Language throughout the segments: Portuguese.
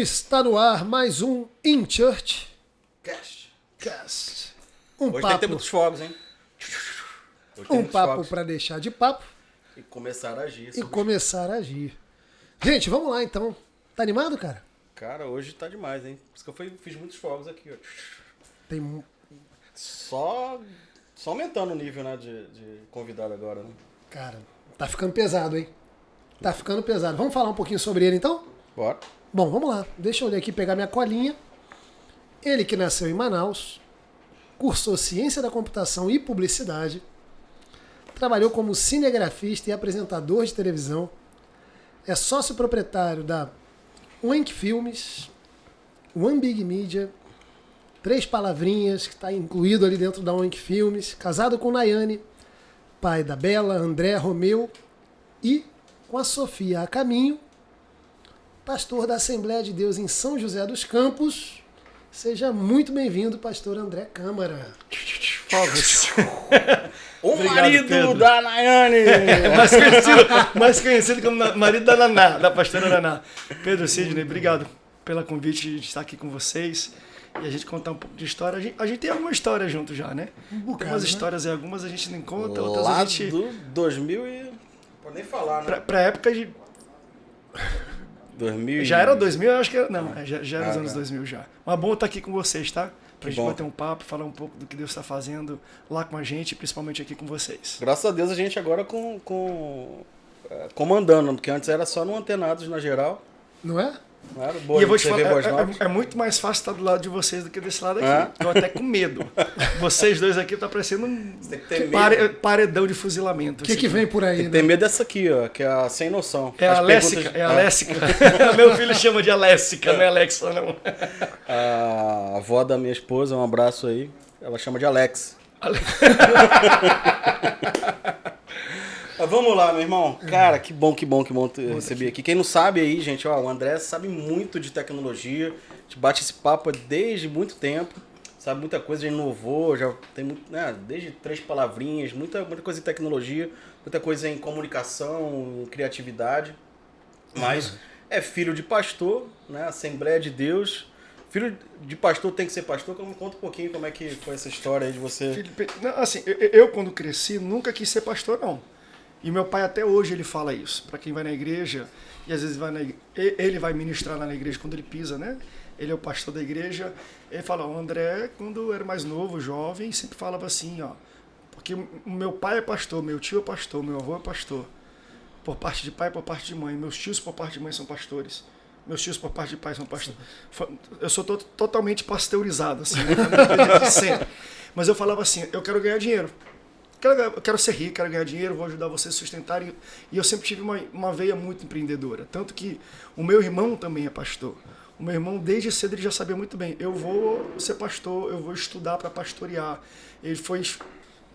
Está no ar mais um In Church Cast. Um Hoje tem tempo dos fogos, hein? Hoje tem um muitos papo fogos. para deixar de papo E começar a agir. e começar a agir. Gente, vamos lá então. Tá animado, cara? Cara, hoje tá demais, hein? Por isso que eu fiz muitos fogos aqui, ó. Tem um- Só aumentando o nível, né, de convidado agora, né? Cara, tá ficando pesado, hein? Tá ficando pesado. Vamos falar um pouquinho sobre ele então? Bora. Bom, vamos lá. Deixa eu aqui pegar minha colinha. Ele que nasceu em Manaus, cursou Ciência da Computação e Publicidade, trabalhou como cinegrafista e apresentador de televisão, é sócio proprietário da Wank Filmes, One Big Media, Três Palavrinhas, que está incluído ali dentro da Wank Filmes, casado com Nayane, pai da Bela, André, Romeu e com a Sofia a caminho, pastor da Assembleia de Deus em São José dos Campos. Seja muito bem-vindo, pastor André Câmara. Fogos. O Obrigado, marido Pedro. da Nayane! mais conhecido como marido da Naná, da pastora Naná. Pedro Sidney, obrigado pelo convite de estar aqui com vocês e a gente contar um pouco de história. A gente tem alguma história junto já, né? bocado, Algumas né? histórias e algumas a gente não conta, outras Lá a gente... do 2000 e... Pode nem falar, né? Pra época de... 2000 Já era 2000, eu acho que era... Não, já era os Ah, anos já. 2000 já. Mas bom estar aqui com vocês, tá? Pra Que gente bom. bater um papo, falar um pouco do que Deus está fazendo lá com a gente, principalmente aqui com vocês. Graças a Deus a gente agora comandando, porque antes era só no Antenados na geral. Não é? Não era? E eu vou te TV falar, Boas Novas. é muito mais fácil estar do lado de vocês do que desse lado aqui. É? Tô até com medo. Vocês dois aqui tá parecendo um Tem que ter medo. paredão de fuzilamento. O que, assim. que vem por aí, Tem que né? ter medo dessa aqui, ó, que é a sem noção. É a As Léssica, perguntas- é a Léssica. Meu filho chama de Aléssica, não é Alexa, não. A avó da minha esposa, um abraço aí, ela chama de Alex. Mas vamos lá, meu irmão. Cara, que bom te receber aqui. Quem não sabe aí, gente, ó, o André sabe muito de tecnologia. A gente bate esse papo desde muito tempo. Sabe muita coisa, já inovou, já tem muito, né, desde Três Palavrinhas, muita coisa em tecnologia, muita coisa em comunicação, em criatividade. Mas é filho de pastor, né, Assembleia de Deus. Filho de pastor tem que ser pastor. Conta um pouquinho como é que foi essa história aí de você. Felipe, não, assim, eu quando cresci nunca quis ser pastor, não. E meu pai até hoje ele fala isso. Para quem vai na igreja, e às vezes ele vai ministrar lá na igreja quando ele pisa, né? Ele é o pastor da igreja. Ele fala, o André, quando era mais novo, jovem, sempre falava assim, ó. Porque o meu pai é pastor, meu tio é pastor, meu avô é pastor. Por parte de pai e por parte de mãe. Meus tios por parte de mãe são pastores. Meus tios por parte de pai são pastores. Eu sou totalmente pasteurizado, assim, né? Desde sempre. Mas eu falava assim, eu quero ganhar dinheiro. Eu quero ser rico, quero ganhar dinheiro, vou ajudar vocês a sustentarem. E eu sempre tive uma veia muito empreendedora. Tanto que o meu irmão também é pastor. O meu irmão, desde cedo, ele já sabia muito bem. Eu vou ser pastor, eu vou estudar para pastorear. Ele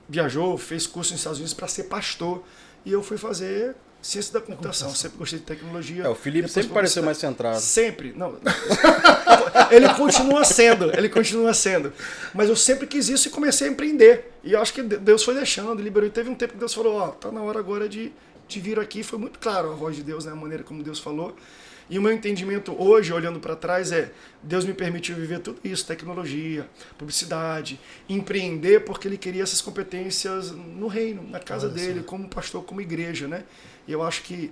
viajou, fez curso nos Estados Unidos para ser pastor. E eu fui fazer ciência da computação. Sempre gostei de tecnologia. O Felipe Depois sempre pareceu mais publicidade. centrado. Sempre. Não. Ele continua sendo. Mas eu sempre quis isso e comecei a empreender. E eu acho que Deus foi deixando, liberou. E teve um tempo que Deus falou, ó, tá na hora agora de vir aqui. Foi muito claro a voz de Deus, né? A maneira como Deus falou. E o meu entendimento hoje, olhando para trás, Deus me permitiu viver tudo isso, tecnologia, publicidade, empreender, porque Ele queria essas competências no reino, na casa dele, como pastor, como igreja, né? E eu acho que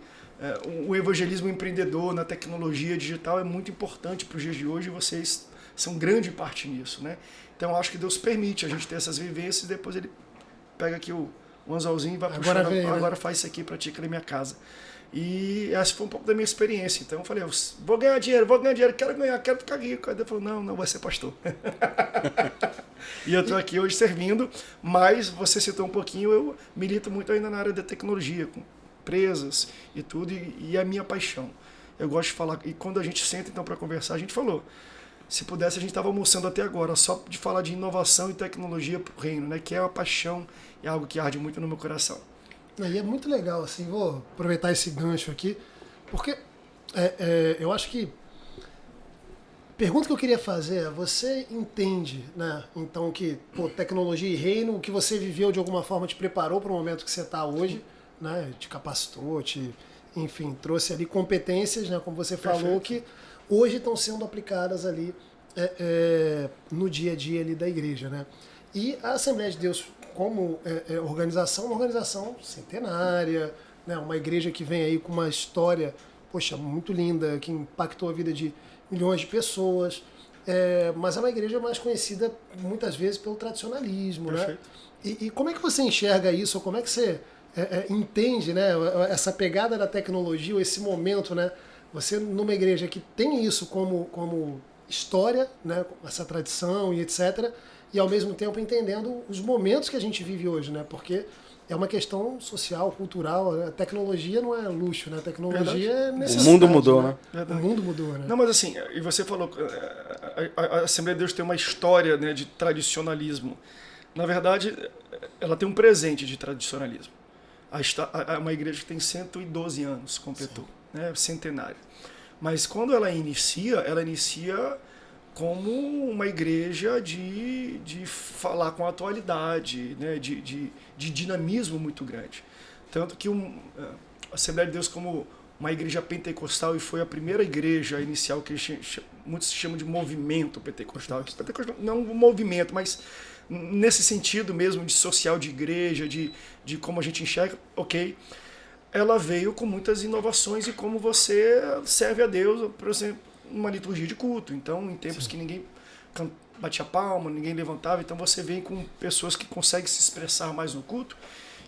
o evangelismo empreendedor na tecnologia digital é muito importante para os dias de hoje e vocês são grande parte nisso, né? Então eu acho que Deus permite a gente ter essas vivências e depois Ele pega aqui o anzolzinho e vai Agora puxando, vem, né? agora faz isso aqui para ti, que é na minha casa. E essa foi um pouco da minha experiência. Então eu falei, vou ganhar dinheiro, quero ficar rico. Aí ele falou, não vai ser pastor. E eu estou aqui hoje servindo, mas você citou um pouquinho, eu milito muito ainda na área da tecnologia, com empresas e tudo, e é a minha paixão. Eu gosto de falar, e quando a gente senta então para conversar, a gente falou, se pudesse a gente estava almoçando até agora, só de falar de inovação e tecnologia para o reino, né? Que é uma paixão, é algo que arde muito no meu coração. E é muito legal, assim, vou aproveitar esse gancho aqui, porque eu acho que a pergunta que eu queria fazer é, você entende, né, então que tecnologia e reino, o que você viveu de alguma forma te preparou para o momento que você está hoje, né, te capacitou, enfim, trouxe ali competências, né, como você falou, que hoje estão sendo aplicadas ali no dia a dia ali da igreja, né? E a Assembleia de Deus, como organização, uma organização centenária, né? Uma igreja que vem aí com uma história, poxa, muito linda, que impactou a vida de milhões de pessoas, mas é uma igreja mais conhecida muitas vezes pelo tradicionalismo, né? E como é que você enxerga isso, ou como é que você entende, né, essa pegada da tecnologia, ou esse momento, né? Você numa igreja que tem isso como história, né, essa tradição e etc., e ao mesmo tempo entendendo os momentos que a gente vive hoje, né? Porque é uma questão social, cultural. A tecnologia não é luxo, né? A tecnologia é necessária. O mundo mudou, né? O mundo mudou, né? Não, mas assim, e você falou, a Assembleia de Deus tem uma história, né, de tradicionalismo. Na verdade, ela tem um presente de tradicionalismo. É uma igreja que tem 112 anos, completou, né, centenário. Mas quando ela inicia como uma igreja de falar com a atualidade, né, de dinamismo muito grande. Tanto que a Assembleia de Deus, como uma igreja pentecostal, e foi a primeira igreja inicial que muitos chamam de movimento pentecostal. Pentecostal não um movimento, mas nesse sentido mesmo de social de igreja, de como a gente enxerga, ok. Ela veio com muitas inovações e como você serve a Deus, por exemplo, uma liturgia de culto. Então, em tempos que ninguém batia palma, ninguém levantava, então você vem com pessoas que conseguem se expressar mais no culto.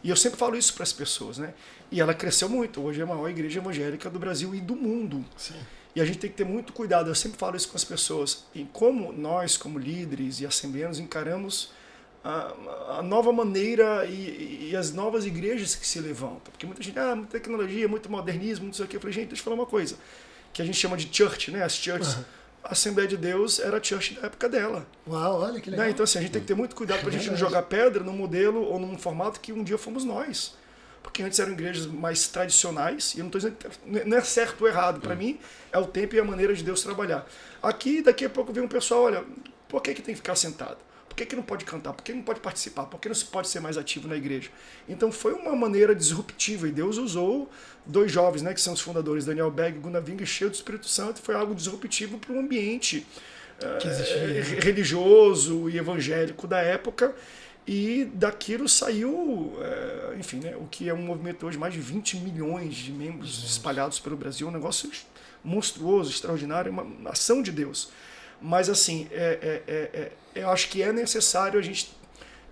E eu sempre falo isso para as pessoas, né? E ela cresceu muito. Hoje é a maior igreja evangélica do Brasil e do mundo. Sim. E a gente tem que ter muito cuidado. Eu sempre falo isso com as pessoas. E como nós, como líderes e assembleanos, encaramos a nova maneira e as novas igrejas que se levantam. Porque muita gente, muita tecnologia, muito modernismo, não sei o quê. Eu falei, gente, deixa eu falar uma coisa. Que a gente chama de church, né? As churches. A Assembleia de Deus era a church da época dela. Uau, olha que legal. Né? Então, assim, a gente tem que ter muito cuidado para a gente não jogar pedra num modelo ou num formato que um dia fomos nós. Porque antes eram igrejas mais tradicionais, e eu não estou dizendo que não é certo ou errado. Para mim, é o tempo e a maneira de Deus trabalhar. Aqui, daqui a pouco, vem um pessoal, olha, por que tem que ficar sentado? Por que não pode cantar? Por que não pode participar? Por que não se pode ser mais ativo na igreja? Então foi uma maneira disruptiva, e Deus usou 2 jovens, né, que são os fundadores, Daniel Berg e Gunnar Wing, cheio do Espírito Santo, foi algo disruptivo para o ambiente religioso e evangélico da época, e daquilo saiu, enfim, né, o que é um movimento hoje, mais de 20 milhões de membros espalhados pelo Brasil, um negócio monstruoso, extraordinário, uma ação de Deus. Mas assim, eu acho que é necessário a gente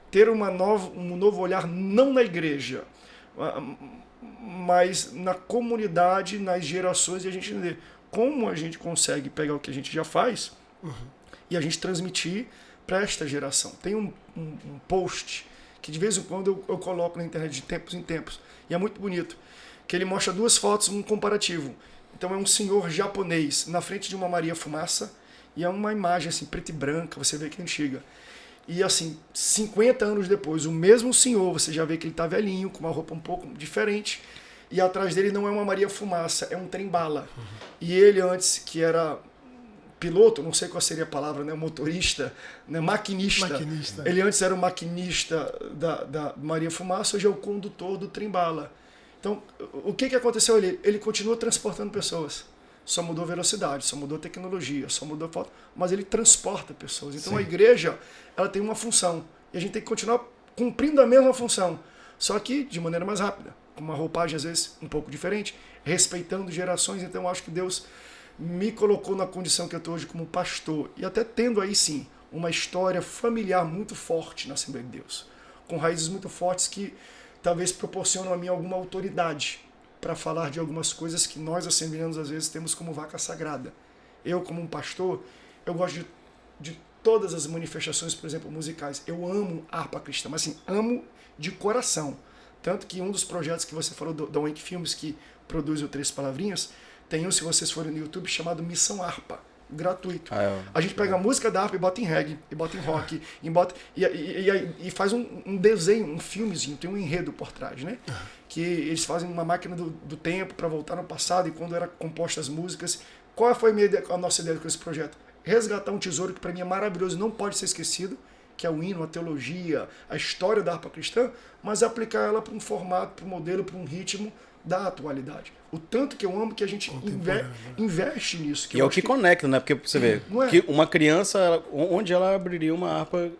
ter um novo olhar, não na igreja, mas na comunidade, nas gerações, e a gente entender como a gente consegue pegar o que a gente já faz e a gente transmitir para esta geração. Tem um post que de vez em quando eu coloco na internet de tempos em tempos, e é muito bonito, que ele mostra 2 fotos, um comparativo. Então é um senhor japonês na frente de uma Maria Fumaça, e é uma imagem assim, preta e branca, você vê que é antiga. E assim, 50 anos depois, o mesmo senhor, você já vê que ele está velhinho, com uma roupa um pouco diferente, e atrás dele não é uma Maria Fumaça, é um trem-bala. E ele antes, que era piloto, não sei qual seria a palavra, né, motorista, né, maquinista. Ele antes era o maquinista da Maria Fumaça, hoje é o condutor do trem-bala. Então, o que aconteceu ali? Ele continua transportando pessoas. Só mudou velocidade, só mudou tecnologia, só mudou foto, mas ele transporta pessoas. Então a igreja, ela tem uma função, e a gente tem que continuar cumprindo a mesma função, só que de maneira mais rápida, com uma roupagem às vezes um pouco diferente, respeitando gerações. Então eu acho que Deus me colocou na condição que eu estou hoje como pastor, e até tendo aí sim uma história familiar muito forte na Assembleia de Deus, com raízes muito fortes que talvez proporcionam a mim alguma autoridade para falar de algumas coisas que nós assembleanos às vezes temos como vaca sagrada. Eu, como um pastor, eu gosto de todas as manifestações, por exemplo, musicais. Eu amo harpa cristã, mas assim, amo de coração. Tanto que um dos projetos que você falou da Wink Filmes, que produz o 3 Palavrinhas, tem um, se vocês forem no YouTube, chamado Missão Harpa, gratuito. A gente pega a música da harpa e bota em reggae, e bota em rock, e faz um desenho, um filmezinho, tem um enredo por trás, né? Que eles fazem uma máquina do tempo para voltar no passado e quando eram compostas as músicas. Qual foi a nossa ideia com esse projeto? Resgatar um tesouro que para mim é maravilhoso, não pode ser esquecido, que é o hino, a teologia, a história da harpa cristã, mas aplicar ela para um formato, para um modelo, para um ritmo da atualidade. O tanto que eu amo que a gente investe nisso. E é o que conecta, né? Porque você vê, que uma criança, onde ela abriria uma harpa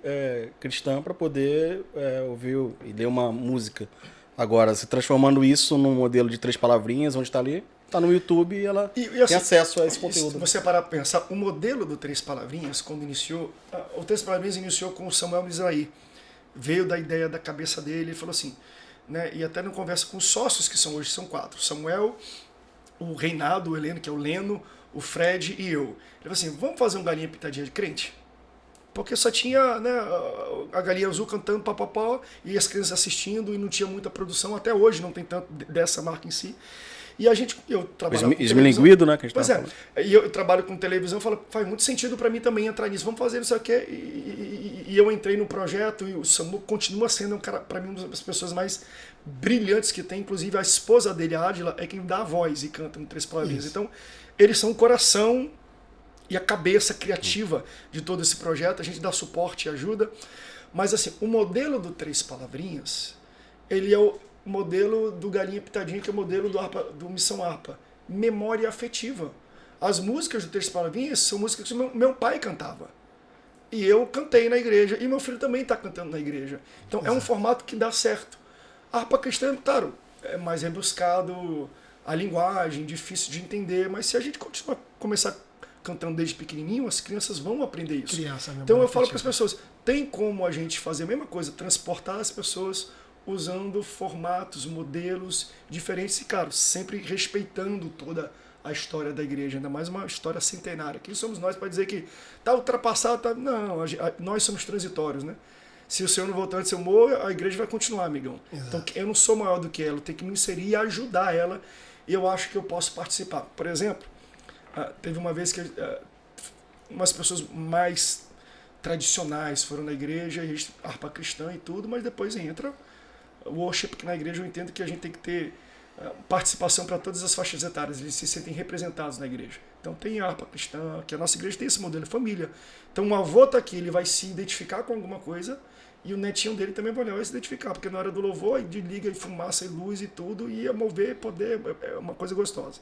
cristã para poder ouvir e ler uma música. Agora, se transformando isso num modelo de 3 palavrinhas, onde está ali, está no YouTube e ela assim, tem acesso a esse conteúdo. Se você parar para pensar, o modelo do 3 palavrinhas, quando iniciou, o 3 palavrinhas iniciou com o Samuel Mizrahi. Veio da ideia da cabeça dele e falou assim, né, e até não conversa com os sócios, que são hoje são 4. Samuel, o Reinaldo, o Heleno, que é o Leno, o Fred e eu. Ele falou assim, vamos fazer um galinha pitadinha de crente? Porque só tinha, né, a galinha azul cantando papapá e as crianças assistindo e não tinha muita produção. Até hoje não tem tanto dessa marca em si. E eu trabalho com esmilinguido, né? Que a gente pois é. E eu trabalho com televisão, faz muito sentido para mim também entrar nisso. Vamos fazer isso aqui. E eu entrei no projeto e o Samu continua sendo, para mim, uma das pessoas mais brilhantes que tem. Inclusive, a esposa dele, a Adila, é quem dá a voz e canta no 3 palavrinhas. Então, eles são o coração e a cabeça criativa de todo esse projeto. A gente dá suporte e ajuda. Mas, assim, o modelo do 3 palavrinhas, ele é o modelo do Galinha Pitadinha, que é o modelo do Missão Harpa. Memória afetiva. As músicas do 3 palavrinhas são músicas que meu pai cantava. E eu cantei na igreja. E meu filho também está cantando na igreja. Então é um formato que dá certo. A harpa cristã, claro, é mais rebuscado, a linguagem, difícil de entender. Mas se a gente começar cantando desde pequenininho, as crianças vão aprender isso. Então eu falo para as pessoas, tem como a gente fazer a mesma coisa, transportar as pessoas usando formatos, modelos diferentes e, claro, sempre respeitando toda a história da igreja, ainda mais uma história centenária. Quem somos nós para dizer que está ultrapassado? Tá... Não, nós somos transitórios, né? Se o Senhor não voltar antes de eu morrer, a igreja vai continuar, amigão. Exato. Então eu não sou maior do que ela, eu tenho que me inserir e ajudar ela, e eu acho que eu posso participar. Por exemplo, teve uma vez que umas pessoas mais tradicionais foram na igreja, harpa cristã e tudo, mas depois entra o worship, que na igreja eu entendo que a gente tem que ter participação para todas as faixas etárias, eles se sentem representados na igreja. Então tem a harpa cristã, que a nossa igreja tem esse modelo de família. Então um avô está aqui, ele vai se identificar com alguma coisa, e o netinho dele também vai olhar e se identificar, porque na hora do louvor, de liga e fumaça e luz e tudo, ia mover, poder, é uma coisa gostosa.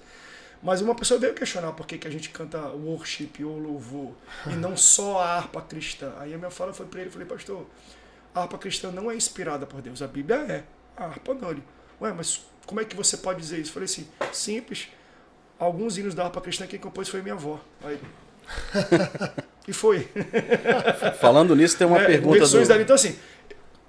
Mas uma pessoa veio questionar por que a gente canta worship ou louvor, e não só a harpa cristã. Aí a minha fala foi para ele, falei, pastor, a harpa cristã não é inspirada por Deus, a Bíblia é, a harpa não. Ele, ué, mas como é que você pode dizer isso? Eu falei assim, simples, alguns hinos da harpa cristã quem compôs foi minha avó. Aí, e foi. Falando nisso, tem uma pergunta dali. Então assim,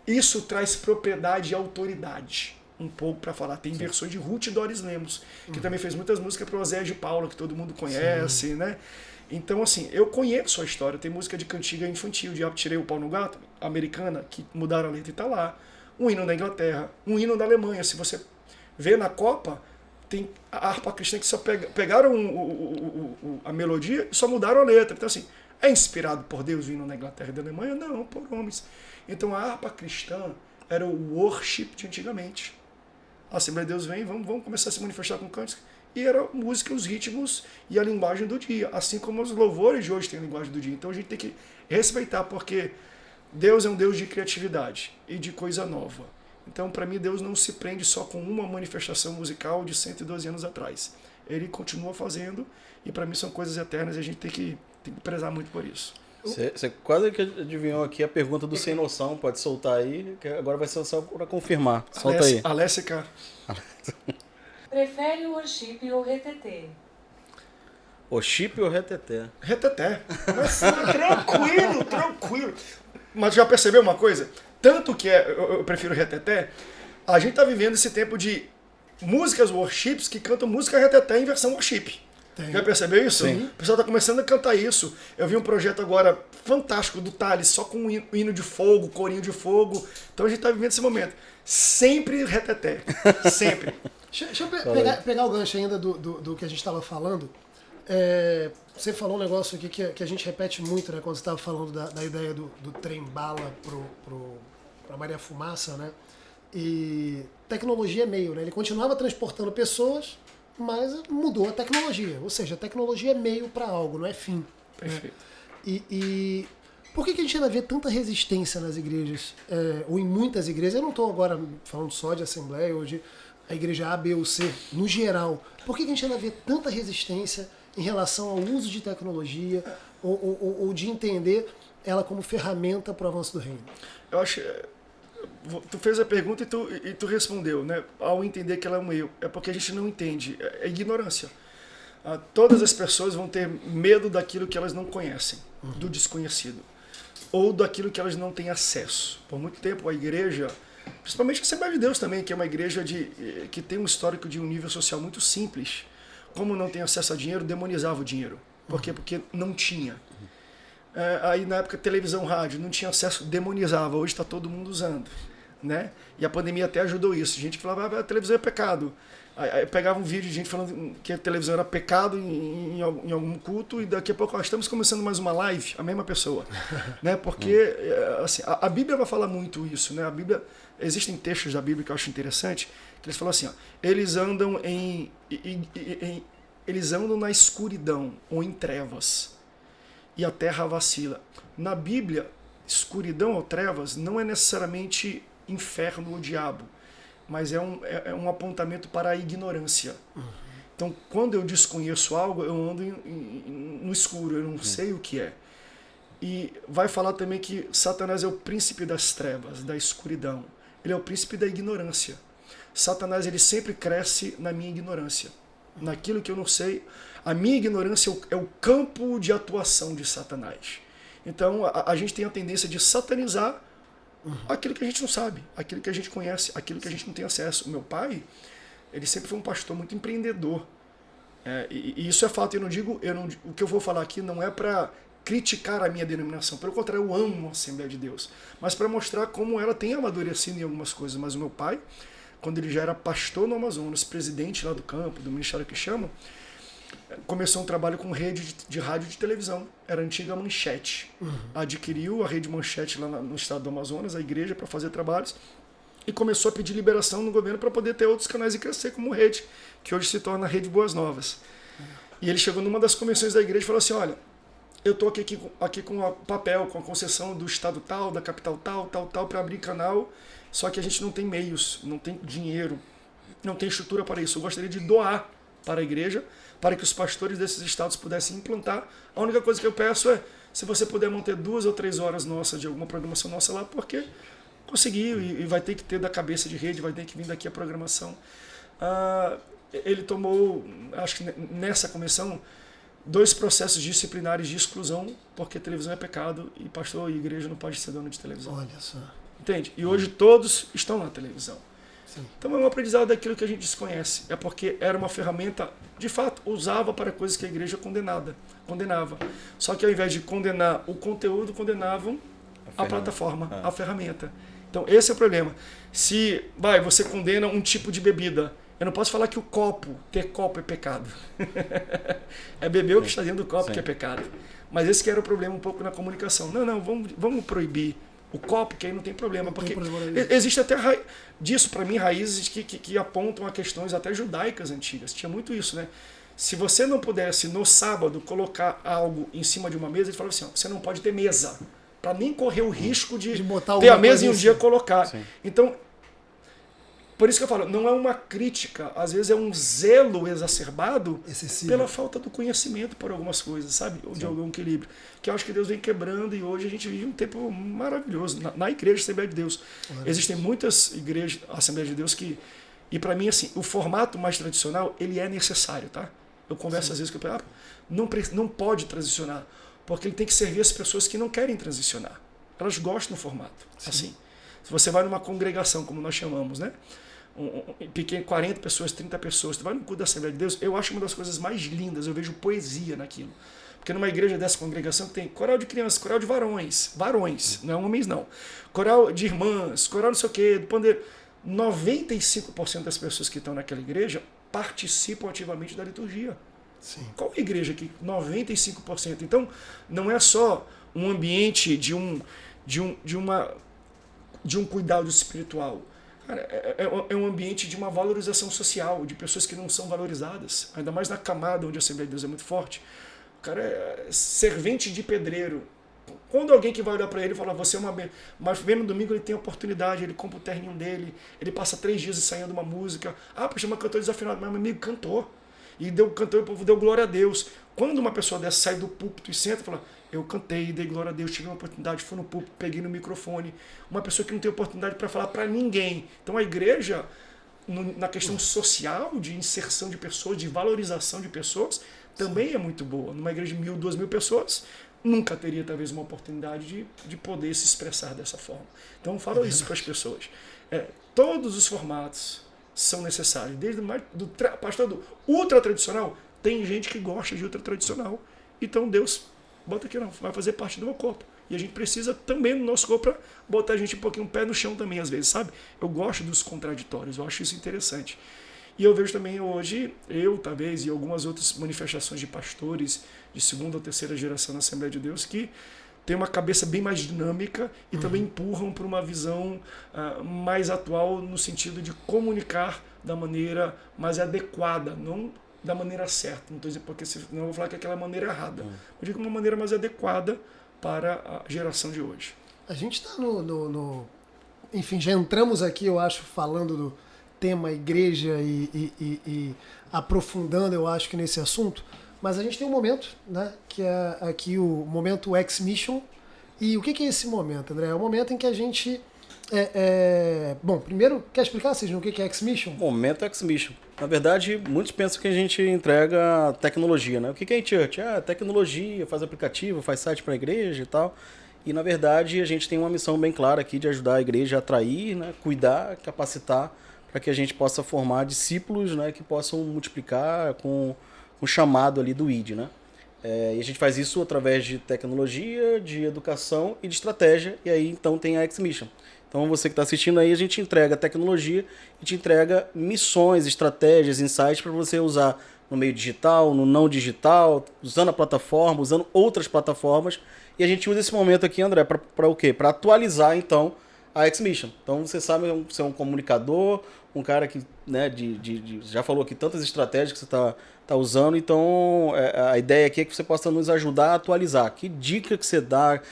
isso traz propriedade e autoridade. Um pouco para falar. Tem versões de Ruth e Doris Lemos, que também fez muitas músicas para o Osés de Paula, que todo mundo conhece, né? Então, assim, eu conheço a história. Tem música de cantiga infantil, de Tirei o Pau no Gato, americana, que mudaram a letra e tá lá. Um hino da Inglaterra, um hino da Alemanha. Se você vê na Copa, tem a harpa cristã que só pegaram a melodia e só mudaram a letra. Então, assim, é inspirado por Deus o hino da Inglaterra e da Alemanha? Não, por homens. Então, a harpa cristã era o worship de antigamente. A Assembleia de Deus vem, vamos começar a se manifestar com cânticos. E era música, os ritmos e a linguagem do dia. Assim como os louvores de hoje têm a linguagem do dia. Então a gente tem que respeitar, porque Deus é um Deus de criatividade e de coisa nova. Então, para mim, Deus não se prende só com uma manifestação musical de 112 anos atrás. Ele continua fazendo, e para mim são coisas eternas, e a gente tem que prezar muito por isso. Você quase que adivinhou aqui a pergunta do Sem Noção, pode soltar aí, que agora vai ser só para confirmar. Solta aí. Alessica. Prefere o worship ou retetê? Worship ou reteté? Reteté. Mas tranquilo. Mas já percebeu uma coisa? Tanto que eu prefiro reteté, a gente tá vivendo esse tempo de músicas worships que cantam música reteté em versão worship. Já percebeu isso? Sim. O pessoal está começando a cantar isso. Eu vi um projeto agora fantástico do Thales, só com um hino de fogo, corinho de fogo. Então a gente está vivendo esse momento. Sempre reteté. Sempre. Deixa eu pegar o gancho ainda do que a gente estava falando. Você falou um negócio aqui que a gente repete muito, né? Quando você estava falando da ideia do trem-bala para Maria Fumaça, né? E tecnologia é meio, né? Ele continuava transportando pessoas, mas mudou a tecnologia. Ou seja, a tecnologia é meio para algo, não é fim. Perfeito. Né? E Por que a gente ainda vê tanta resistência nas igrejas, ou em muitas igrejas? Eu não estou agora falando só de Assembleia, ou de a igreja A, B ou C, no geral. Por que a gente ainda vê tanta resistência em relação ao uso de tecnologia, ou de entender ela como ferramenta para o avanço do reino? Eu acho... Tu fez a pergunta e tu respondeu, né? Ao entender que ela é um erro. É porque a gente não entende. É ignorância. Todas as pessoas vão ter medo daquilo que elas não conhecem, do desconhecido. Ou daquilo que elas não têm acesso. Por muito tempo a igreja, principalmente a Assembleia de Deus também, que é uma igreja que tem um histórico de um nível social muito simples, como não tem acesso a dinheiro, demonizava o dinheiro. Por quê? Porque não tinha. Aí na época televisão, rádio, não tinha acesso, demonizava. Hoje está todo mundo usando, né? E a pandemia até ajudou isso. Gente que falava, a televisão é pecado. Aí pegava um vídeo de gente falando que a televisão era pecado em algum culto, e daqui a pouco nós estamos começando mais uma live, a mesma pessoa, né? Porque assim, a Bíblia vai falar muito isso, né? A Bíblia, existem textos da Bíblia que eu acho interessante, que eles falam assim, ó, eles andam eles andam na escuridão ou em trevas, e a terra vacila. Na Bíblia, escuridão ou trevas não é necessariamente inferno ou diabo, mas é um apontamento para a ignorância. Então, quando eu desconheço algo, eu ando no escuro, eu não sei o que é. E vai falar também que Satanás é o príncipe das trevas, da escuridão. Ele é o príncipe da ignorância. Satanás, ele sempre cresce na minha ignorância, naquilo que eu não sei. A minha ignorância é o campo de atuação de Satanás. Então, a gente tem a tendência de satanizar aquilo que a gente não sabe, aquilo que a gente conhece, aquilo que a gente não tem acesso. O meu pai, ele sempre foi um pastor muito empreendedor. E isso é fato. O que eu vou falar aqui não é para criticar a minha denominação. Pelo contrário, eu amo a Assembleia de Deus. Mas para mostrar como ela tem amadurecido em algumas coisas. Mas o meu pai, quando ele já era pastor no Amazonas, presidente lá do campo, do ministério que chama, começou um trabalho com rede de rádio e de televisão. Era a antiga Manchete. Adquiriu a rede Manchete lá no estado do Amazonas, a igreja, para fazer trabalhos, e começou a pedir liberação no governo para poder ter outros canais e crescer como rede, que hoje se torna a Rede Boas Novas. E ele chegou numa das convenções da igreja e falou assim, olha, eu estou aqui com o papel, com a concessão do estado tal, da capital tal, para abrir canal, só que a gente não tem meios, não tem dinheiro, não tem estrutura para isso. Eu gostaria de doar para a igreja, para que os pastores desses estados pudessem implantar. A única coisa que eu peço é, se você puder manter 2 ou 3 horas de alguma programação nossa lá, porque conseguiu, e vai ter que ter da cabeça de rede, vai ter que vir daqui a programação. Ele tomou, acho que nessa comissão, 2 processos disciplinares de exclusão, porque televisão é pecado e pastor e igreja não pode ser dono de televisão. Olha só. Entende? E hoje todos estão na televisão. Sim. Então é um aprendizado daquilo que a gente desconhece. É porque era uma ferramenta, de fato, usava para coisas que a igreja condenava. Só que ao invés de condenar o conteúdo, condenavam a plataforma, a ferramenta. Então esse é o problema. Se você condena um tipo de bebida, eu não posso falar que ter copo é pecado. É beber o que está dentro do copo que é pecado. Mas esse que era o problema um pouco na comunicação. Não, vamos proibir o copo, que aí não tem problema. Porque existe até disso, para mim, raízes que apontam a questões até judaicas antigas. Tinha muito isso, né? Se você não pudesse, no sábado, colocar algo em cima de uma mesa, ele falava assim, você não pode ter mesa. Para nem correr o risco de ter a mesa e um dia colocar. Sim. Então, por isso que eu falo, não é uma crítica, às vezes é um zelo exacerbado pela falta do conhecimento por algumas coisas, sabe? Ou de algum equilíbrio. Que eu acho que Deus vem quebrando e hoje a gente vive um tempo maravilhoso. Na igreja Assembleia de Deus. Existem muitas igrejas Assembleia de Deus que... E para mim, assim, o formato mais tradicional, ele é necessário, tá? Eu converso às vezes com o pessoal, não pode transicionar, porque ele tem que servir as pessoas que não querem transicionar. Elas gostam do formato, assim. Se você vai numa congregação, como nós chamamos, né? Pequeno, 40 pessoas, 30 pessoas, tu vai no culto da Assembleia de Deus, eu acho uma das coisas mais lindas, eu vejo poesia naquilo. Porque numa igreja dessa congregação tem coral de crianças, coral de varões, não é homens não, coral de irmãs, coral não sei o quê, do pandeiro. 95% das pessoas que estão naquela igreja participam ativamente da liturgia. Sim. Qual igreja aqui? 95%. Então, não é só um ambiente de um cuidado espiritual. Cara, é um ambiente de uma valorização social, de pessoas que não são valorizadas. Ainda mais na camada onde a Assembleia de Deus é muito forte. O cara é servente de pedreiro, Quando alguém que vai olhar para ele e falar, você é uma benção, mas vem no domingo ele tem oportunidade, ele compra o terninho dele, ele passa 3 dias ensaiando uma música. Ah, poxa, mas cantor desafinado, mas meu amigo cantou. E cantou, o povo deu glória a Deus. Quando uma pessoa dessa sai do púlpito e senta e fala, eu cantei, dei glória a Deus, tive uma oportunidade, fui no púlpito, peguei no microfone. Uma pessoa que não tem oportunidade para falar para ninguém. Então a igreja, na questão social, de inserção de pessoas, de valorização de pessoas, também é muito boa. Numa igreja de 1.000, 2.000 pessoas, nunca teria talvez uma oportunidade de poder se expressar dessa forma. Então eu falo isso para as pessoas. Todos os formatos são necessários. Desde do pastor do ultra tradicional, tem gente que gosta de ultra tradicional. Então Deus bota aqui, não, vai fazer parte do meu corpo. E a gente precisa também no nosso corpo para botar a gente um pouquinho o pé no chão também, às vezes, sabe? Eu gosto dos contraditórios, eu acho isso interessante. E eu vejo também hoje, talvez, e algumas outras manifestações de pastores de 2ª ou 3ª geração na Assembleia de Deus que têm uma cabeça bem mais dinâmica e também empurram para uma visão mais atual no sentido de comunicar da maneira mais adequada, não da maneira certa. Não estou dizendo porque senão eu vou falar que é aquela maneira errada. Eu digo uma maneira mais adequada para a geração de hoje. A gente está Enfim, já entramos aqui, eu acho, falando do tema igreja e aprofundando, eu acho, que nesse assunto, mas a gente tem um momento, né, que é aqui o momento X-Mission. E o que é esse momento, André? É o momento em que a gente... Bom, primeiro, quer explicar, Sidney, o que é X-Mission? Momento X-Mission. Na verdade, muitos pensam que a gente entrega tecnologia, né? O que é iChurch? Tecnologia, faz aplicativo, faz site para a igreja e tal. E, na verdade, a gente tem uma missão bem clara aqui de ajudar a igreja a atrair, né, cuidar, capacitar, para que a gente possa formar discípulos, né, que possam multiplicar com o chamado ali do ID, né? E a gente faz isso através de tecnologia, de educação e de estratégia. E aí, então, tem a X-Mission. Então, você que está assistindo aí, a gente entrega tecnologia e te entrega missões, estratégias, insights para você usar no meio digital, no não digital, usando a plataforma, usando outras plataformas. E a gente usa esse momento aqui, André, para o quê? Para atualizar, então, a X-Mission. Então, você sabe ser um comunicador, um cara que, né, já falou aqui tantas estratégias que você está usando. Então, a ideia aqui é que você possa nos ajudar a atualizar. Que dica que você dá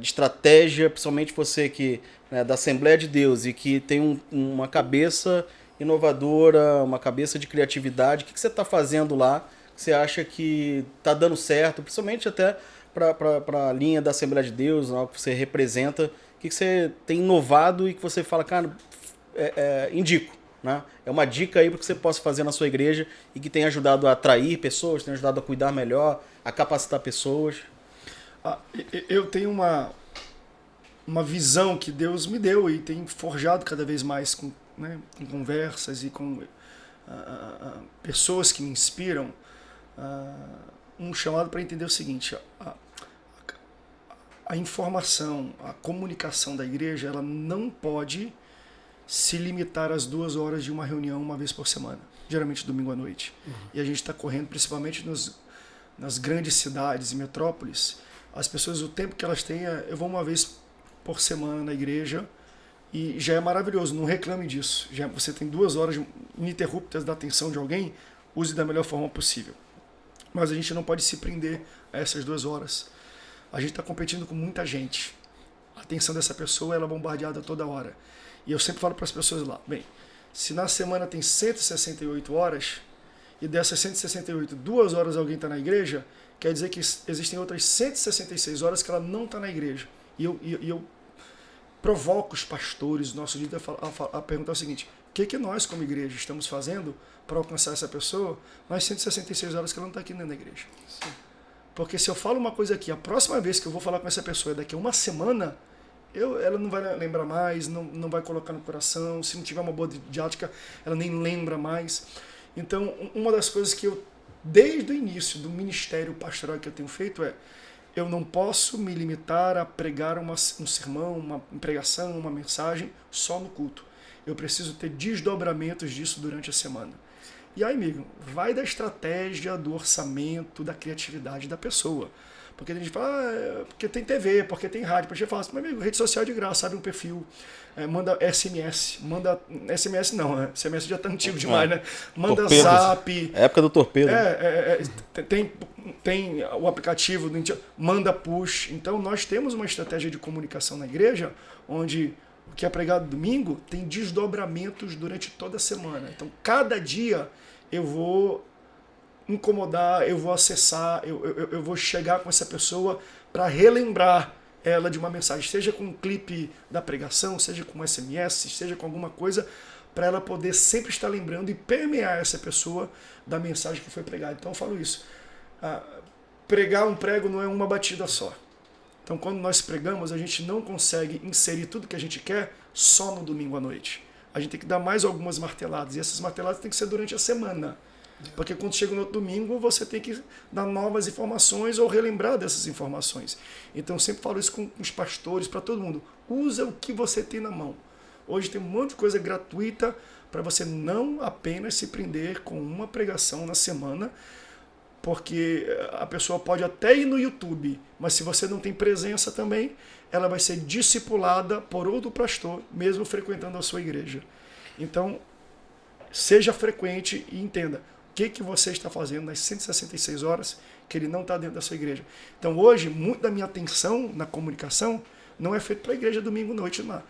de estratégia, principalmente você que, né, da Assembleia de Deus e que tem uma cabeça inovadora, uma cabeça de criatividade. O que você está fazendo lá que você acha que está dando certo, principalmente até para a linha da Assembleia de Deus, né, que você representa, o que você tem inovado e que você fala, cara, indico, né? É uma dica aí para que você possa fazer na sua igreja e que tem ajudado a atrair pessoas, tem ajudado a cuidar melhor, a capacitar pessoas. Eu tenho uma visão que Deus me deu e tem forjado cada vez mais com conversas e com pessoas que me inspiram, um chamado para entender o seguinte: a informação, a comunicação da igreja, ela não pode se limitar às 2 horas de uma reunião uma vez por semana, geralmente domingo à noite. E a gente está correndo, principalmente nas grandes cidades e metrópoles, as pessoas, o tempo que elas têm, eu vou uma vez por semana na igreja e já é maravilhoso, não reclame disso. Já você tem 2 horas ininterruptas da atenção de alguém, use da melhor forma possível. Mas a gente não pode se prender a essas 2 horas. A gente está competindo com muita gente. A atenção dessa pessoa ela é bombardeada toda hora. E eu sempre falo para as pessoas lá, bem, se na semana tem 168 horas, e dessas 168, 2 horas alguém está na igreja, quer dizer que existem outras 166 horas que ela não está na igreja. E eu provoco os pastores, nosso líder, a perguntar o seguinte: o que nós, como igreja, estamos fazendo para alcançar essa pessoa nas 166 horas que ela não está aqui dentro da igreja? Sim. Porque se eu falo uma coisa aqui, a próxima vez que eu vou falar com essa pessoa é daqui a uma semana, ela não vai lembrar mais, não vai colocar no coração. Se não tiver uma boa didática, ela nem lembra mais. Então, uma das coisas que eu, desde o início do ministério pastoral que eu tenho feito eu não posso me limitar a pregar um sermão, uma pregação, uma mensagem só no culto. Eu preciso ter desdobramentos disso durante a semana. E aí, amigo, vai da estratégia, do orçamento, da criatividade da pessoa. Porque a gente fala, porque tem TV, porque tem rádio. Porque a gente fala assim, meu amigo, rede social é de graça, abre um perfil, manda SMS, SMS não, né? SMS já tá antigo demais, né? Manda Torpedos. Zap. Época do torpedo. Tem o aplicativo, manda push. Então nós temos uma estratégia de comunicação na igreja, onde o que é pregado domingo tem desdobramentos durante toda a semana. Então cada dia eu vou incomodar, eu vou acessar, eu vou chegar com essa pessoa para relembrar ela de uma mensagem, seja com um clipe da pregação, seja com SMS, seja com alguma coisa, para ela poder sempre estar lembrando e permear essa pessoa da mensagem que foi pregada. Então eu falo isso, pregar um prego não é uma batida só. Então quando nós pregamos, a gente não consegue inserir tudo que a gente quer só no domingo à noite. A gente tem que dar mais algumas marteladas, e essas marteladas tem que ser durante a semana. Porque quando chega no outro domingo, você tem que dar novas informações ou relembrar dessas informações. Então eu sempre falo isso com os pastores, para todo mundo. Usa o que você tem na mão. Hoje tem um monte de coisa gratuita para você não apenas se prender com uma pregação na semana, porque a pessoa pode até ir no YouTube, mas se você não tem presença também, ela vai ser discipulada por outro pastor, mesmo frequentando a sua igreja. Então, seja frequente e entenda o que você está fazendo nas 166 horas que ele não está dentro da sua igreja. Então hoje, muito da minha atenção na comunicação não é feito para a igreja domingo à noite. Não.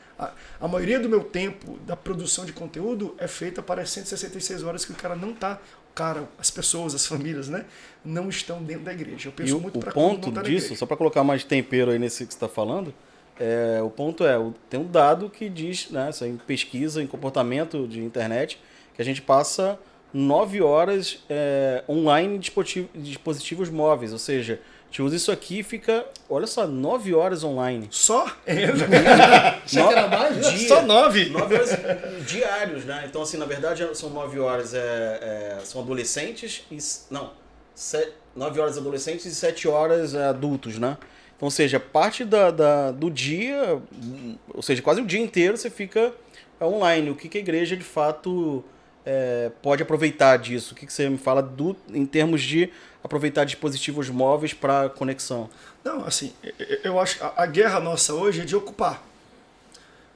A maioria do meu tempo da produção de conteúdo é feita para as 166 horas que o cara não está, as pessoas, as famílias, né, não estão dentro da igreja. Eu penso muito para o ponto disso, só para colocar mais tempero aí nesse que você está falando, o ponto tem um dado que diz, né, isso em pesquisa, em comportamento de internet, que a gente passa 9 horas online em dispositivos móveis, ou seja, a gente usa isso aqui e fica, olha só, 9 horas online. Só? Já que era mais? Só 9? 9 horas diários, né? Então, assim, na verdade, são 9 horas, são adolescentes e... Não, 9 horas adolescentes e 7 horas adultos, né? Então, ou seja, parte do dia, ou seja, quase o dia inteiro você fica online. O que a igreja, de fato... pode aproveitar disso? O que você me fala em termos de aproveitar dispositivos móveis para conexão? Não, assim, eu acho que a guerra nossa hoje é de ocupar.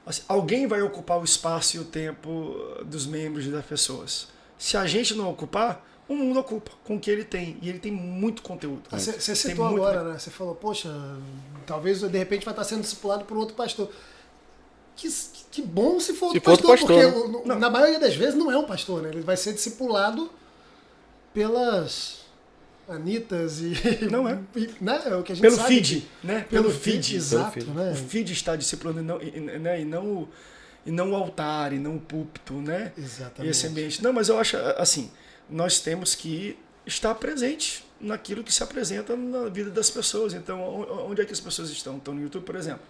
Assim, alguém vai ocupar o espaço e o tempo dos membros e das pessoas. Se a gente não ocupar, o mundo ocupa com o que ele tem. E ele tem muito conteúdo. Você citou agora, né? Você falou, poxa, talvez de repente vai estar sendo discipulado por outro pastor. Que bom se for outro pastor, porque na maioria das vezes não é um pastor, né? Ele vai ser discipulado pelas Anitas e... Não é? Né? É o que a gente pelo sabe. feed, né? Pelo feed, exato. Né? O feed está discipulando e não o altar, e não o púlpito, né? Exatamente. E esse ambiente. Não, mas eu acho, assim, nós temos que estar presente naquilo que se apresenta na vida das pessoas. Então, onde é que as pessoas estão? Estão no YouTube, por exemplo.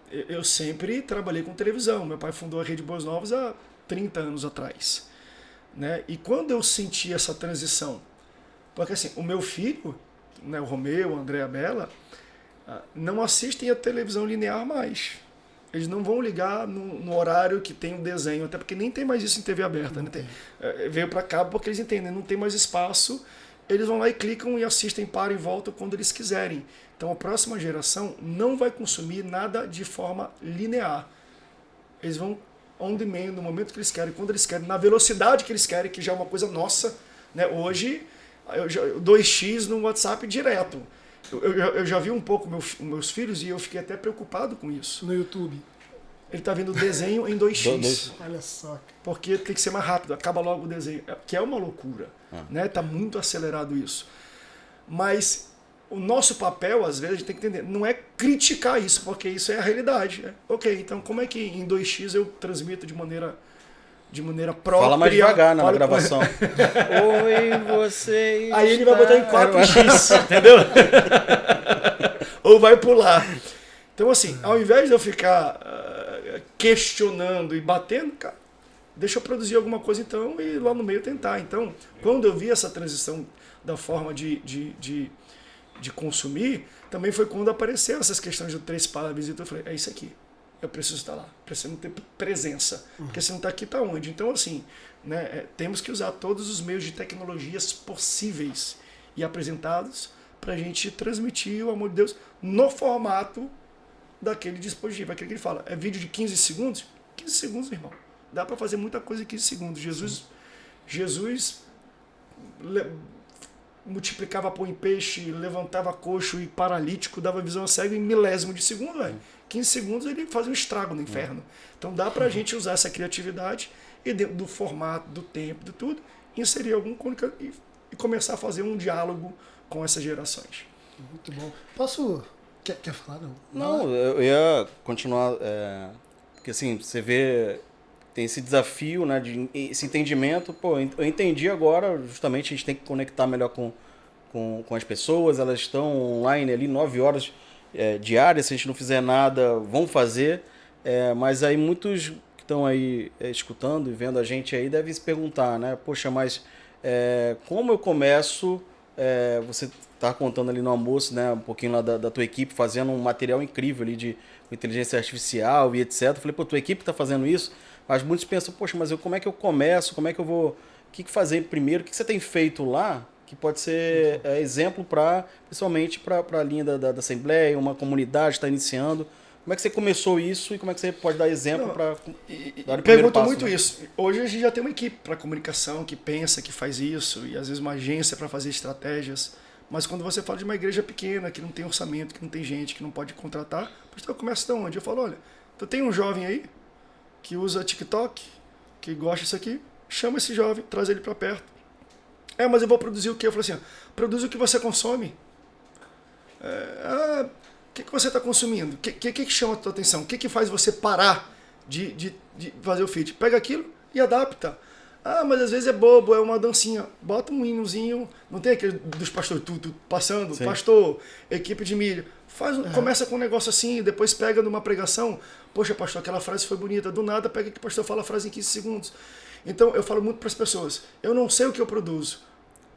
Eu sempre trabalhei com televisão. Meu pai fundou a Rede Boas Novas há 30 anos atrás. Né? E quando eu senti essa transição, porque assim, o meu filho, né, o Romeu, o André, a Bela, não assistem a televisão linear mais. Eles não vão ligar no horário que tem um desenho, até porque nem tem mais isso em TV aberta. Né? Veio para cá porque eles entendem, não tem mais espaço, eles vão lá e clicam e assistem para e voltam quando eles quiserem. Então a próxima geração não vai consumir nada de forma linear. Eles vão on demand, no momento que eles querem, quando eles querem, na velocidade que eles querem, que já é uma coisa nossa. Né? Hoje, 2x no WhatsApp direto. Eu já vi um pouco meus filhos e eu fiquei até preocupado com isso. No YouTube. Ele está vendo desenho em 2x. Olha só. Porque tem que ser mais rápido, acaba logo o desenho. Que é uma loucura. Né? Tá muito acelerado isso. Mas o nosso papel, às vezes, a gente tem que entender, não é criticar isso, porque isso é a realidade. Né? Ok, então como é que em 2x eu transmito de maneira própria? Fala mais devagar na gravação. Oi, você. Aí ele vai botar em 4x, entendeu? Ou vai pular. Então, assim, ao invés de eu ficar questionando e batendo, cara, deixa eu produzir alguma coisa então e lá no meio tentar. Então, quando eu vi essa transição da forma de consumir, também foi quando apareceram essas questões de 3 palavras. Então eu falei, é isso aqui. Eu preciso estar lá, preciso ter presença. Porque se não está aqui, está onde? Então, assim, né, temos que usar todos os meios de tecnologias possíveis e apresentados para a gente transmitir o amor de Deus no formato daquele dispositivo. Aquele que ele fala, é vídeo de 15 segundos? 15 segundos, irmão. Dá para fazer muita coisa em 15 segundos. Jesus multiplicava pão em peixe, levantava coxo e paralítico, dava visão a cego em milésimo de segundo, velho. 15 segundos ele fazia um estrago no inferno. Então dá pra gente usar essa criatividade e dentro do formato, do tempo, de tudo, inserir algum e começar a fazer um diálogo com essas gerações. Muito bom. Posso... Quer falar? Não, eu ia continuar, porque assim, você vê, tem esse desafio, né, esse entendimento, pô, eu entendi agora, justamente a gente tem que conectar melhor com as pessoas, elas estão online ali 9 horas diárias, se a gente não fizer nada, vão fazer, mas aí muitos que estão aí escutando e vendo a gente aí devem se perguntar, né, poxa, mas como eu começo, você tá contando ali no almoço, né, um pouquinho lá da tua equipe, fazendo um material incrível ali de inteligência artificial e etc. Eu falei, pô, tua equipe tá fazendo isso, mas muitos pensam, poxa, mas como é que eu começo, como é que eu vou, o que fazer primeiro, o que você tem feito lá, que pode ser exemplo principalmente para a linha da Assembleia, uma comunidade está iniciando. Como é que você começou isso e como é que você pode dar exemplo para dar o primeiro pergunto passo, muito né? isso. Hoje a gente já tem uma equipe para comunicação que pensa, que faz isso, e às vezes uma agência para fazer estratégias. Mas quando você fala de uma igreja pequena, que não tem orçamento, que não tem gente, que não pode contratar, pastor, começa de onde? Eu falo, olha, tu tem um jovem aí que usa TikTok, que gosta disso aqui, chama esse jovem, traz ele para perto. Mas eu vou produzir o quê? Eu falo assim, produz o que você consome. O que você está consumindo? O que chama a tua atenção? O que faz você parar de fazer o feed? Pega aquilo e adapta. Mas às vezes é bobo, é uma dancinha. Bota um hinozinho, não tem aquele dos pastores tudo passando, sim. Pastor, equipe de mídia. Começa com um negócio assim, depois pega numa pregação. Poxa, pastor, aquela frase foi bonita. Do nada, pega que o pastor fala a frase em 15 segundos. Então, eu falo muito para as pessoas, eu não sei o que eu produzo.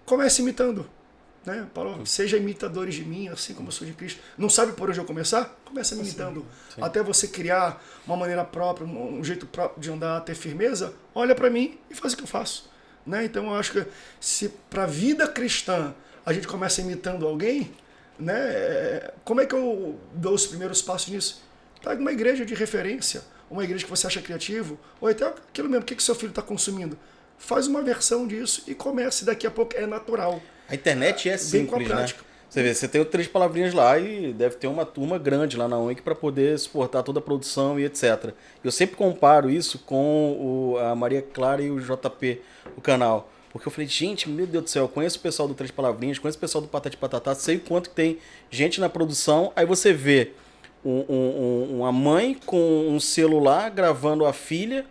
Comece imitando. Né? Paulo, seja imitadores de mim, assim como eu sou de Cristo. Não sabe por onde eu começar? Começa me imitando. Sim. Até você criar uma maneira própria, um jeito próprio de andar, ter firmeza, olha para mim e faz o que eu faço. Né? Então eu acho que se para a vida cristã a gente começa imitando alguém, né? Como é que eu dou os primeiros passos nisso? Pega uma igreja de referência, uma igreja que você acha criativo, ou até aquilo mesmo, o que seu filho está consumindo? Faz uma versão disso e comece, daqui a pouco é natural. A internet é simples, né? Você vê, você tem 3 palavrinhas lá e deve ter uma turma grande lá na UNC para poder suportar toda a produção e etc. Eu sempre comparo isso com a Maria Clara e o JP, o canal. Porque eu falei, gente, meu Deus do céu, eu conheço o pessoal do 3 palavrinhas, conheço o pessoal do Patati Patatá, sei o quanto que tem gente na produção. Aí você vê uma mãe com um celular gravando a filha,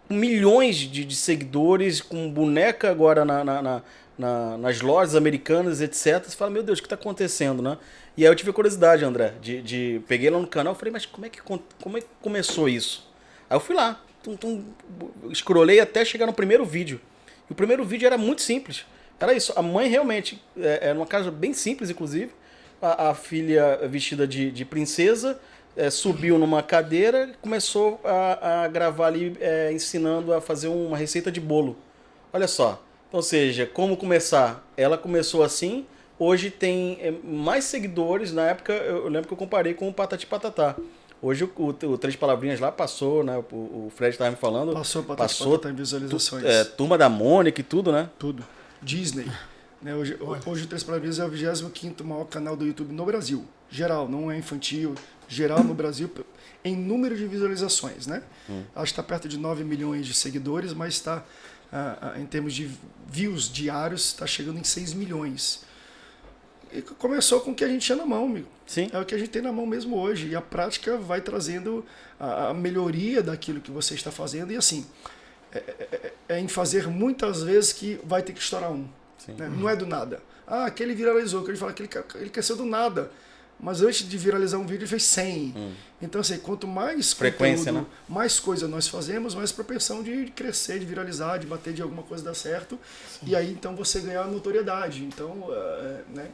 com milhões de seguidores, com boneca agora nas lojas americanas, etc. Você fala, meu Deus, o que está acontecendo, né? E aí eu tive a curiosidade, André, peguei lá no canal e falei, mas como é que começou isso? Aí eu fui lá, scrollei até chegar no primeiro vídeo. E o primeiro vídeo era muito simples. Era isso, a mãe realmente, era uma casa bem simples, inclusive, a filha vestida de princesa, subiu numa cadeira e começou a gravar ali, ensinando a fazer uma receita de bolo. Olha só. Ou seja, como começar? Ela começou assim, hoje tem mais seguidores. Na época, eu lembro que eu comparei com o Patati Patatá. Hoje o 3 palavrinhas lá passou, né? O Fred estava me falando. Passou em visualizações. Turma da Mônica e tudo, né? Tudo. Disney. Né? Hoje o 3 palavrinhas é o 25º maior canal do YouTube no Brasil. Geral, não é infantil. Geral no Brasil, em número de visualizações, né? Acho que está perto de 9 milhões de seguidores, mas está... em termos de views diários, está chegando em 6 milhões. E começou com o que a gente tinha na mão, amigo. Sim. É o que a gente tem na mão mesmo hoje. E a prática vai trazendo a melhoria daquilo que você está fazendo. E assim, em fazer muitas vezes que vai ter que estourar um. Né? Não é do nada. Aquele viralizou, que ele fala que ele cresceu do nada. Mas antes de viralizar um vídeo, ele fez 100. Então, assim, quanto mais frequência, conteúdo, né? Mais coisa nós fazemos, mais propensão de crescer, de viralizar, de bater de alguma coisa dar certo. Sim. E aí, então, você ganhar notoriedade. Então, né?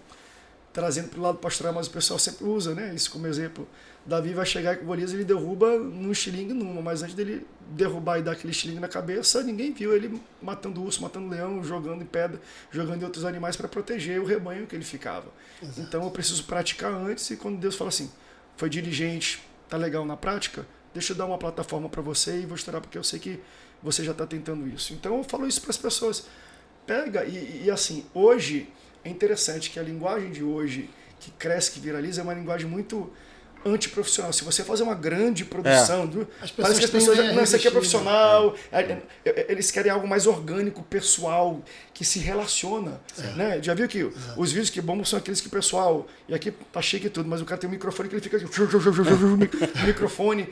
trazendo para o lado pastoral, mas o pessoal sempre usa, né? Isso como exemplo. Davi vai chegar com Golias, ele derruba num estilingue numa, mas antes dele derrubar e dar aquele estilingue na cabeça, ninguém viu ele matando urso, matando leão, jogando em pedra, jogando em outros animais para proteger o rebanho que ele ficava. Exato. Então eu preciso praticar antes, e quando Deus fala assim, foi diligente, tá legal na prática, deixa eu dar uma plataforma para você e vou estourar porque eu sei que você já está tentando isso. Então eu falo isso para as pessoas. Pega e assim, hoje é interessante que a linguagem de hoje, que cresce, que viraliza, é uma linguagem muito antiprofissional. Se você fazer uma grande produção, parece que as pessoas não, isso aqui é profissional, eles querem algo mais orgânico, pessoal, que se relaciona. Né? Já viu que os vídeos que bombam são aqueles que o pessoal, e aqui tá chique e tudo, mas o cara tem um microfone que ele fica microfone,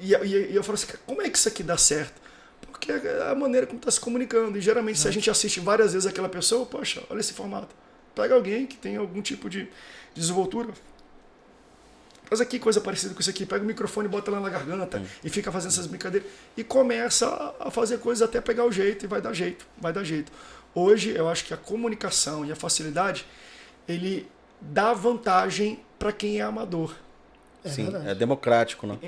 e eu falo assim, como é que isso aqui dá certo? Porque é a maneira como está se comunicando. E geralmente, se a gente assiste várias vezes aquela pessoa, poxa, olha esse formato. Pega alguém que tem algum tipo de desenvoltura, faz aqui coisa parecida com isso aqui, pega o microfone, bota lá na garganta e fica fazendo essas brincadeiras e começa a fazer coisas até pegar o jeito e vai dar jeito. Hoje, eu acho que a comunicação e a facilidade, ele dá vantagem para quem é amador. Sim, é democrático, né?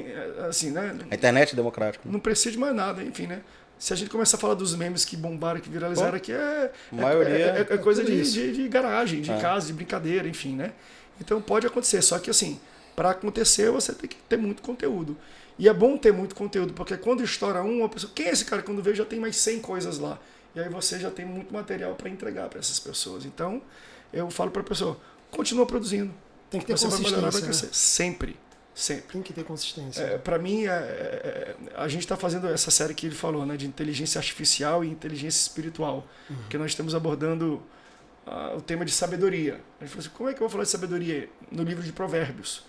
Assim, né? A internet é democrática. Não precisa de mais nada, enfim, né? Se a gente começar a falar dos memes que bombaram, que viralizaram aqui, é coisa de garagem, de casa, de brincadeira, enfim, né? Então pode acontecer, só que assim, para acontecer você tem que ter muito conteúdo. E é bom ter muito conteúdo, porque quando estoura uma pessoa, quem é esse cara? Quando vê já tem mais 100 coisas lá. E aí você já tem muito material para entregar para essas pessoas. Então, eu falo para a pessoa, continua produzindo. Tem que ter você consistência, vai crescer. Sempre. Tem que ter consistência. Para mim, a gente está fazendo essa série que ele falou, né, de inteligência artificial e inteligência espiritual, que nós estamos abordando o tema de sabedoria. A gente falou assim, como é que eu vou falar de sabedoria? No livro de Provérbios.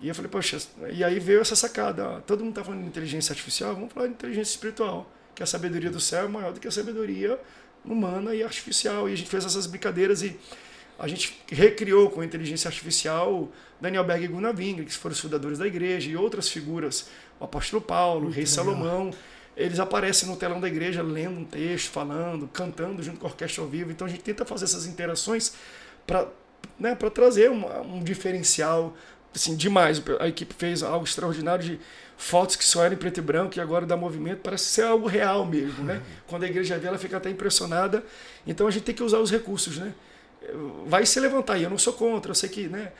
E eu falei, poxa, e aí veio essa sacada. Todo mundo está falando de inteligência artificial, vamos falar de inteligência espiritual, que a sabedoria do céu é maior do que a sabedoria humana e artificial. E a gente fez essas brincadeiras e a gente recriou com a inteligência artificial Daniel Berg e Gunnar Wingren, que foram os fundadores da igreja, e outras figuras, o apóstolo Paulo, o rei Salomão. Eles aparecem no telão da igreja lendo um texto, falando, cantando junto com a orquestra ao vivo. Então a gente tenta fazer essas interações para trazer um diferencial assim, demais. A equipe fez algo extraordinário de fotos que só eram em preto e branco e agora dá movimento, parece ser algo real mesmo, né? Quando a igreja vê, ela fica até impressionada. Então a gente tem que usar os recursos, né? Vai se levantar, e eu não sou contra, eu sei que, né,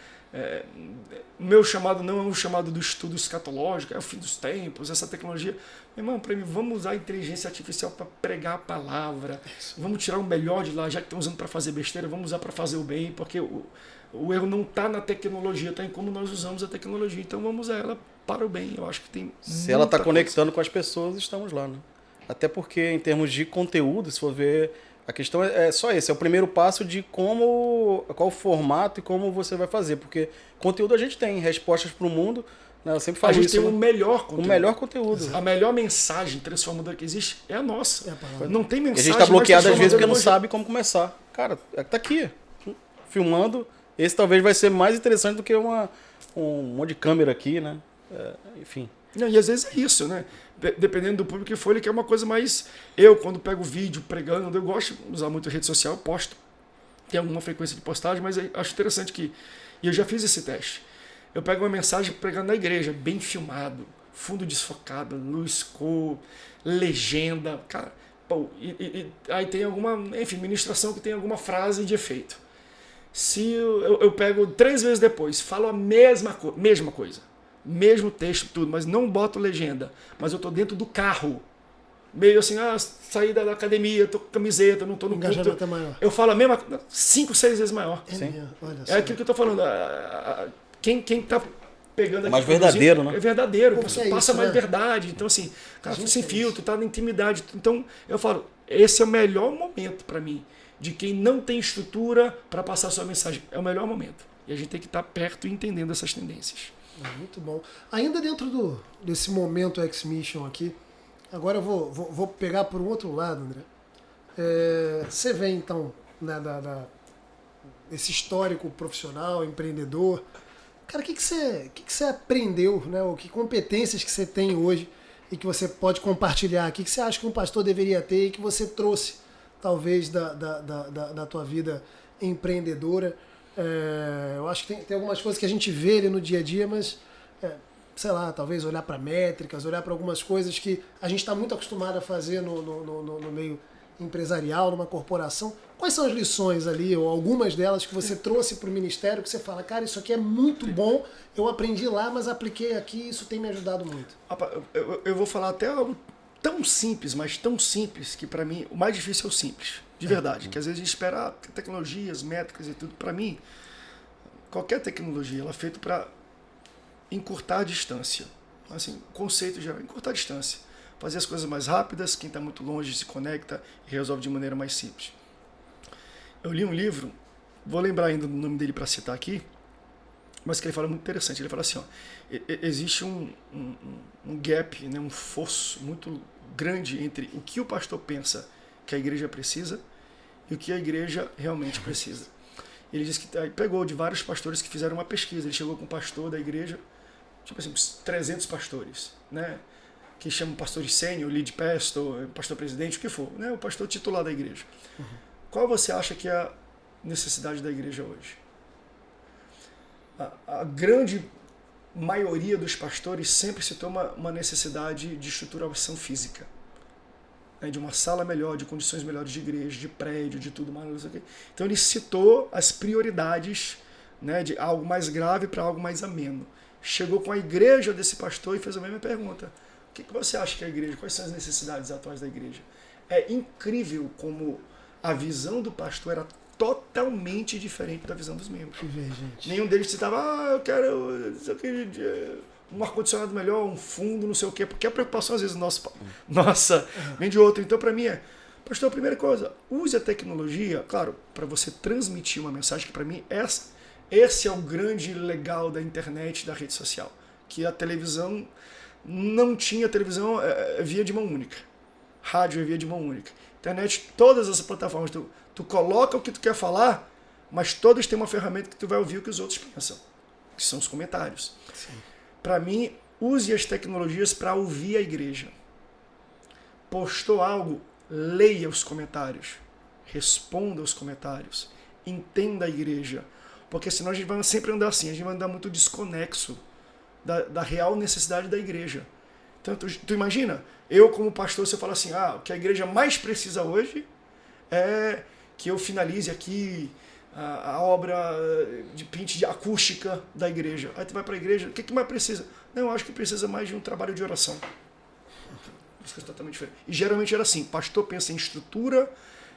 meu chamado não é um chamado do estudo escatológico, é o fim dos tempos, essa tecnologia. Meu irmão, para mim, vamos usar a inteligência artificial para pregar a palavra, vamos tirar o melhor de lá, já que estão usando para fazer besteira, vamos usar para fazer o bem, porque o erro não está na tecnologia, está em como nós usamos a tecnologia, então vamos usar ela para o bem. Eu acho que tem se ela está conectando com as pessoas, estamos lá, né? Até porque em termos de conteúdo, se for ver, a questão é só esse, é o primeiro passo de qual o formato e como você vai fazer, porque conteúdo a gente tem, respostas para o mundo, né? Eu sempre falo isso. A gente tem o melhor conteúdo. O melhor conteúdo. A melhor mensagem transformadora que existe é a nossa. Não tem mensagem. E a gente está bloqueado às vezes porque não sabe como começar. Cara, tá aqui, filmando. Esse talvez vai ser mais interessante do que um monte de câmera aqui, né? Enfim. Não, e às vezes é isso, né? Dependendo do público que for, ele quer uma coisa mais... Eu, quando pego vídeo pregando, eu gosto de usar muito rede social, eu posto. Tem alguma frequência de postagem, mas eu acho interessante que... E eu já fiz esse teste. Eu pego uma mensagem pregando na igreja, bem filmado, fundo desfocado, luz cor, legenda, cara... Pô, aí tem alguma... Enfim, ministração que tem alguma frase de efeito. Se eu pego 3 vezes depois, falo a mesma coisa. Mesmo texto, tudo, mas não boto legenda. Mas eu tô dentro do carro. Meio assim, saí da academia, tô com camiseta, não tô no engajamento é maior. Eu falo a mesma 5, 6 vezes maior. É aquilo que eu tô falando. Quem tá pegando aqui. Mais verdadeiro, né? É verdadeiro, passa isso, mais verdade. Então, assim, cara, sem filtro, tá na intimidade. Então, eu falo, esse é o melhor momento para mim. De quem não tem estrutura para passar sua mensagem. É o melhor momento. E a gente tem que estar perto e entendendo essas tendências. Muito bom. Ainda dentro desse momento X-Mission aqui, agora eu vou pegar por um outro lado, André. Você vem, então, né, desse histórico profissional, empreendedor. Cara, o que você aprendeu, né? Que competências que você tem hoje e que você pode compartilhar? O que você acha que um pastor deveria ter e que você trouxe, talvez, da tua vida empreendedora? Eu acho que tem algumas coisas que a gente vê ali no dia a dia, mas, sei lá, talvez olhar para métricas, olhar para algumas coisas que a gente está muito acostumado a fazer no meio empresarial, numa corporação. Quais são as lições ali, ou algumas delas que você trouxe para o Ministério, que você fala, cara, isso aqui é muito bom, eu aprendi lá, mas apliquei aqui e isso tem me ajudado muito? Eu vou falar até algo tão simples, mas tão simples, que para mim o mais difícil é o simples, de verdade. Que às vezes a gente espera tecnologias, métricas e tudo. Para mim, qualquer tecnologia ela é feita para encurtar a distância. Assim, conceito geral, encurtar a distância. Fazer as coisas mais rápidas, quem está muito longe se conecta e resolve de maneira mais simples. Eu li um livro, vou lembrar ainda o nome dele para citar aqui, mas que ele fala muito interessante. Ele fala assim, ó, existe um gap, né, um fosso muito grande entre o que o pastor pensa que a igreja precisa e o que a igreja realmente precisa. Ele disse que pegou de vários pastores que fizeram uma pesquisa. Ele chegou com um pastor da igreja, tipo assim, 300 pastores, né? Que chamam pastores sênior, lead pastor, pastor presidente, o que for, né? O pastor titular da igreja. Uhum. Qual você acha que é a necessidade da igreja hoje? A grande maioria dos pastores sempre citou uma necessidade de estruturação física, né? De uma sala melhor, de condições melhores de igreja, de prédio, de tudo mais. Não sei o quê. Então ele citou as prioridades, né, de algo mais grave para algo mais ameno. Chegou com a igreja desse pastor e fez a mesma pergunta. O que você acha que é a igreja? Quais são as necessidades atuais da igreja? É incrível como a visão do pastor era totalmente diferente da visão dos membros. Nenhum deles citava, eu quero um ar-condicionado melhor, um fundo, não sei o quê, porque a preocupação às vezes nossa vem de outro. Então para mim pastor, a primeira coisa, use a tecnologia, claro, para você transmitir uma mensagem, que para mim esse é o grande legal da internet, da rede social, que a televisão não tinha. Televisão via de mão única, rádio é via de mão única, internet, todas as plataformas, tu coloca o que tu quer falar, mas todas têm uma ferramenta que tu vai ouvir o que os outros pensam, que são os comentários. Para mim, use as tecnologias para ouvir a igreja. Postou algo, leia os comentários, responda os comentários, entenda a igreja, porque senão a gente vai sempre andar assim, a gente vai andar muito desconexo da real necessidade da igreja. Então, tu imagina, eu como pastor, se eu falar assim, o que a igreja mais precisa hoje é que eu finalize aqui a obra de pinte de acústica da igreja. Aí tu vai para a igreja, o que mais precisa? Não, eu acho que precisa mais de um trabalho de oração. Isso é totalmente diferente. E geralmente era assim, pastor pensa em estrutura,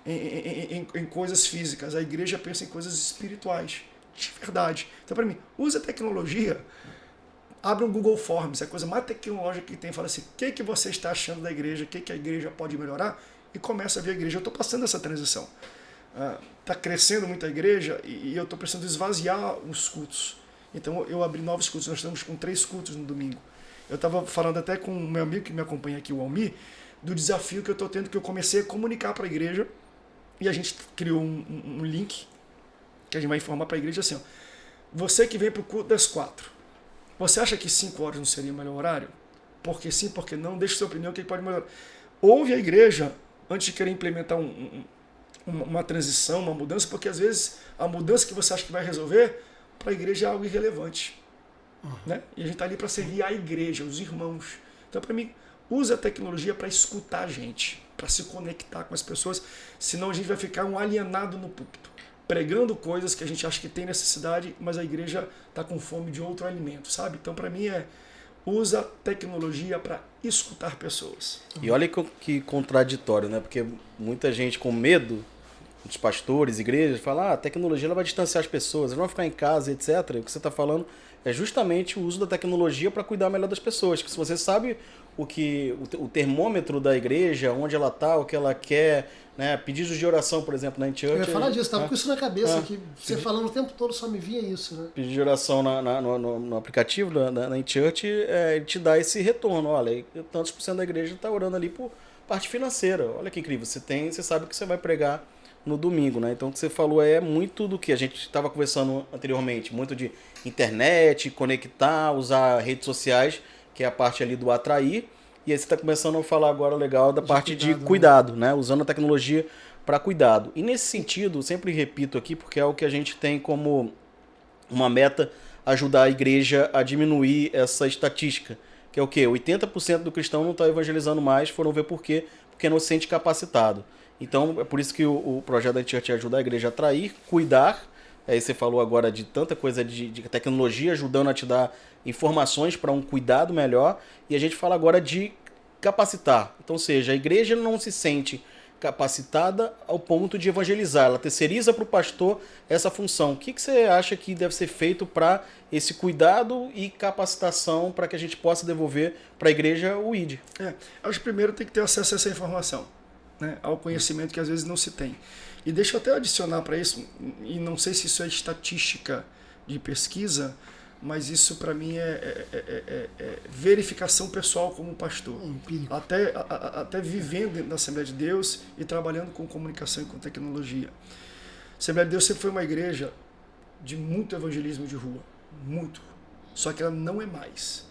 em coisas físicas, a igreja pensa em coisas espirituais, de verdade. Então, para mim, usa a tecnologia. Abre um Google Forms, é a coisa mais tecnológica que tem. Fala assim, o que você está achando da igreja, o que a igreja pode melhorar? E começa a ver a igreja. Eu estou passando essa transição. Está crescendo muito a igreja e eu estou precisando esvaziar os cultos. Então eu abri novos cultos. Nós estamos com 3 cultos no domingo. Eu estava falando até com o meu amigo que me acompanha aqui, o Almir, do desafio que eu estou tendo, que eu comecei a comunicar para a igreja. E a gente criou um link que a gente vai informar para a igreja assim, ó, você que vem para o culto das 4, você acha que 5 horas não seria o melhor horário? Porque sim, porque não? Deixa sua opinião, o que pode melhorar. Ouve a igreja antes de querer implementar uma transição, uma mudança, porque às vezes a mudança que você acha que vai resolver, para a igreja é algo irrelevante. Né? E a gente está ali para servir a igreja, os irmãos. Então, para mim, usa a tecnologia para escutar a gente, para se conectar com as pessoas, senão a gente vai ficar um alienado no púlpito, pregando coisas que a gente acha que tem necessidade, mas a igreja está com fome de outro alimento, sabe? Então, para mim, usa tecnologia para escutar pessoas. E olha que contraditório, né? Porque muita gente com medo, os pastores, igrejas, fala, a tecnologia ela vai distanciar as pessoas, elas vão ficar em casa, etc. E o que você está falando é justamente o uso da tecnologia para cuidar melhor das pessoas. Que se você sabe o termômetro da igreja, onde ela está, o que ela quer, né? Pedidos de oração, por exemplo, na InChurch. Eu ia falar disso, estava com isso na cabeça, que você falando o tempo todo só me via isso, né? Pedido de oração no aplicativo na InChurch, ele te dá esse retorno. Olha, tantos por cento da igreja está orando ali por parte financeira. Olha que incrível, você sabe que você vai pregar no domingo, né? Então o que você falou é muito do que a gente estava conversando anteriormente, muito de internet, conectar, usar redes sociais, que é a parte ali do atrair, e aí você está começando a falar agora legal da parte de cuidado, né? Usando a tecnologia para cuidado. E nesse sentido, sempre repito aqui, porque é o que a gente tem como uma meta, ajudar a igreja a diminuir essa estatística, que é o quê? 80% do cristão não está evangelizando mais, foram ver por quê? Porque não se sente capacitado. Então, é por isso que o projeto da Church ajuda a igreja a atrair, cuidar. Aí você falou agora de tanta coisa de tecnologia ajudando a te dar informações para um cuidado melhor. E a gente fala agora de capacitar. Então, ou seja, a igreja não se sente capacitada ao ponto de evangelizar. Ela terceiriza para o pastor essa função. O que você acha que deve ser feito para esse cuidado e capacitação para que a gente possa devolver para a igreja o ID? Acho que primeiro tem que ter acesso a essa informação, né? Ao conhecimento que às vezes não se tem. E deixa eu até adicionar para isso, e não sei se isso é estatística de pesquisa, mas isso para mim é verificação pessoal como pastor. Até vivendo dentro da Assembleia de Deus e trabalhando com comunicação e com tecnologia. A Assembleia de Deus sempre foi uma igreja de muito evangelismo de rua. Muito. Só que ela não é mais.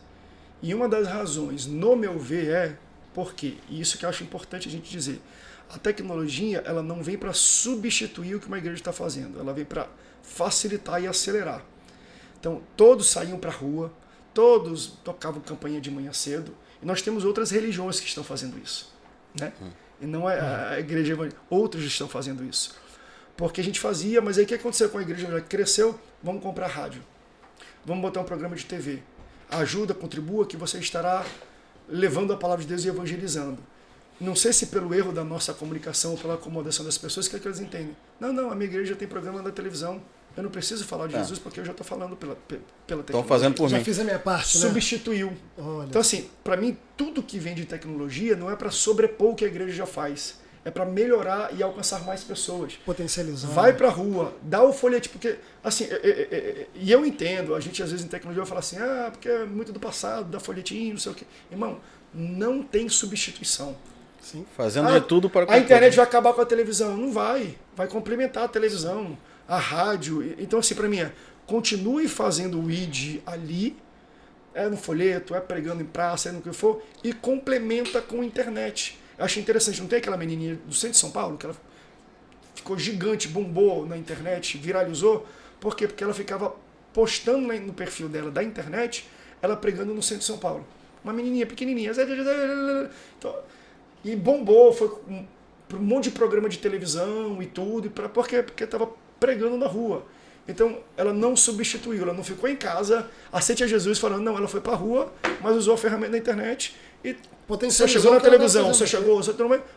E uma das razões, no meu ver, é porque, e isso que eu acho importante a gente dizer, a tecnologia ela não vem para substituir o que uma igreja está fazendo, ela vem para facilitar e acelerar. Então, todos saíam para a rua, todos tocavam campanha de manhã cedo, e nós temos outras religiões que estão fazendo isso, né? E não é a igreja evangélica, outros estão fazendo isso. Porque a gente fazia, mas aí o que aconteceu com a igreja evangélica? Cresceu, vamos comprar rádio, vamos botar um programa de TV, ajuda, contribua que você estará levando a palavra de Deus e evangelizando. Não sei se pelo erro da nossa comunicação ou pela acomodação das pessoas, que é que eles entendem. Não, a minha igreja tem programa na televisão. Eu não preciso falar de Jesus porque eu já estou falando pela tecnologia. Estão fazendo por mim. Já fiz a minha parte, né? Substituiu. Olha. Então, assim, para mim, tudo que vem de tecnologia não é para sobrepor o que a igreja já faz. É para melhorar e alcançar mais pessoas. Potencializar. Vai para a rua, dá o folhetim, porque, assim, e eu entendo, a gente às vezes em tecnologia fala assim, porque é muito do passado, dá folhetim, não sei o quê. Irmão, não tem substituição. Sim. Fazendo de tudo para... A internet vai acabar com a televisão. Não vai. Vai complementar a televisão, a rádio. Então, assim, para mim, continue fazendo o ID ali, no folheto, pregando em praça, no que for, e complementa com a internet. Eu achei interessante, não tem aquela menininha do centro de São Paulo, que ela ficou gigante, bombou na internet, viralizou. Por quê? Porque ela ficava postando no perfil dela da internet, ela pregando no centro de São Paulo. Uma menininha pequenininha. Então, e bombou, foi para um monte de programa de televisão e tudo. Por quê? Porque estava pregando na rua. Então, ela não substituiu, ela não ficou em casa, aceite a Jesus falando, não, ela foi para a rua, mas usou a ferramenta da internet e você chegou na televisão, você chegou,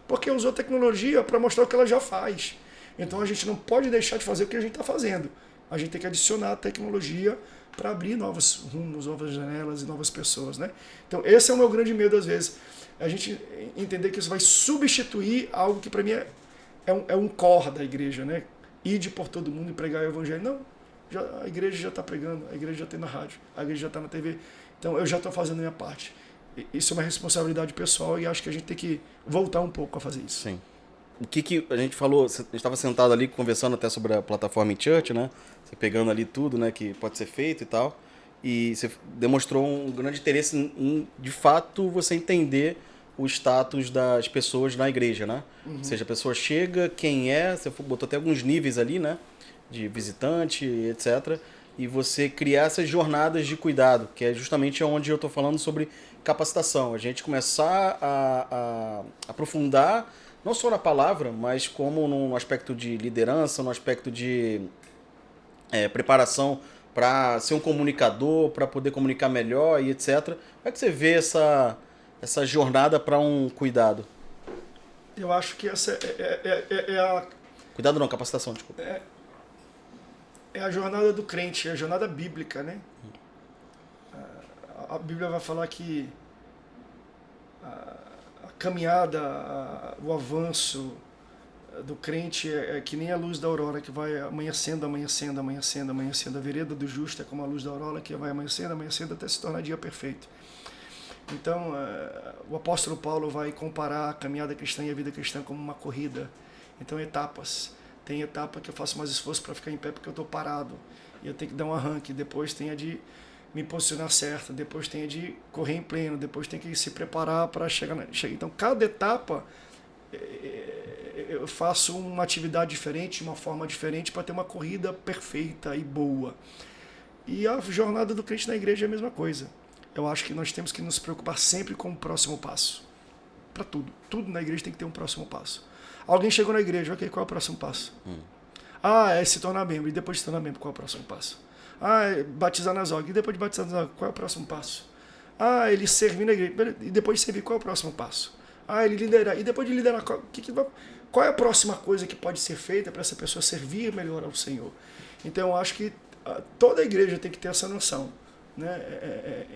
porque usou tecnologia para mostrar o que ela já faz. Então, a gente não pode deixar de fazer o que a gente está fazendo. A gente tem que adicionar a tecnologia para abrir novos rumos, novas janelas e novas pessoas, né? Então, esse é o meu grande medo, às vezes. A gente entender que isso vai substituir algo que para mim é um core da igreja, né? Ide por todo mundo e pregar o evangelho. Não, a igreja já está pregando, a igreja já está na rádio, a igreja já está na TV. Então eu já estou fazendo a minha parte. Isso é uma responsabilidade pessoal e acho que a gente tem que voltar um pouco a fazer isso. Sim. O que a gente falou, a gente estava sentado ali conversando até sobre a plataforma em Church, né? Você pegando ali tudo, né, que pode ser feito e tal. E você demonstrou um grande interesse em, de fato, você entender o status das pessoas na igreja, né? Ou seja, a pessoa chega, quem é, você botou até alguns níveis ali, né? De visitante, etc. E você criar essas jornadas de cuidado, que é justamente onde eu estou falando sobre capacitação. A gente começar a aprofundar, não só na palavra, mas como no aspecto de liderança, no aspecto de preparação para ser um comunicador, para poder comunicar melhor e etc. Como é que você vê essa jornada para um cuidado? Eu acho que essa é a... Cuidado não, capacitação, desculpa. É a jornada do crente, é a jornada bíblica, né? A Bíblia vai falar que a caminhada, o avanço do crente é que nem a luz da aurora, que vai amanhecendo, amanhecendo, amanhecendo, amanhecendo. A vereda do justo é como a luz da aurora, que vai amanhecendo, amanhecendo, até se tornar dia perfeito. Então, o apóstolo Paulo vai comparar a caminhada cristã e a vida cristã como uma corrida. Então, etapas. Tem etapa que eu faço mais esforço para ficar em pé porque eu estou parado. E eu tenho que dar um arranque. Depois tem a de me posicionar certo. Depois tem a de correr em pleno. Depois tem que se preparar para chegar. Então, cada etapa eu faço uma atividade diferente, uma forma diferente para ter uma corrida perfeita e boa. E a jornada do crente na igreja é a mesma coisa. Eu acho que nós temos que nos preocupar sempre com o próximo passo. Para tudo. Tudo na igreja tem que ter um próximo passo. Alguém chegou na igreja, ok, qual é o próximo passo? É se tornar membro. E depois de se tornar membro, qual é o próximo passo? É batizar nas OG. E depois de batizar nas OG, qual é o próximo passo? Ele servir na igreja. E depois de servir, qual é o próximo passo? Ele liderar. E depois de liderar, qual é a próxima coisa que pode ser feita para essa pessoa servir melhor ao Senhor? Então, eu acho que toda a igreja tem que ter essa noção, né?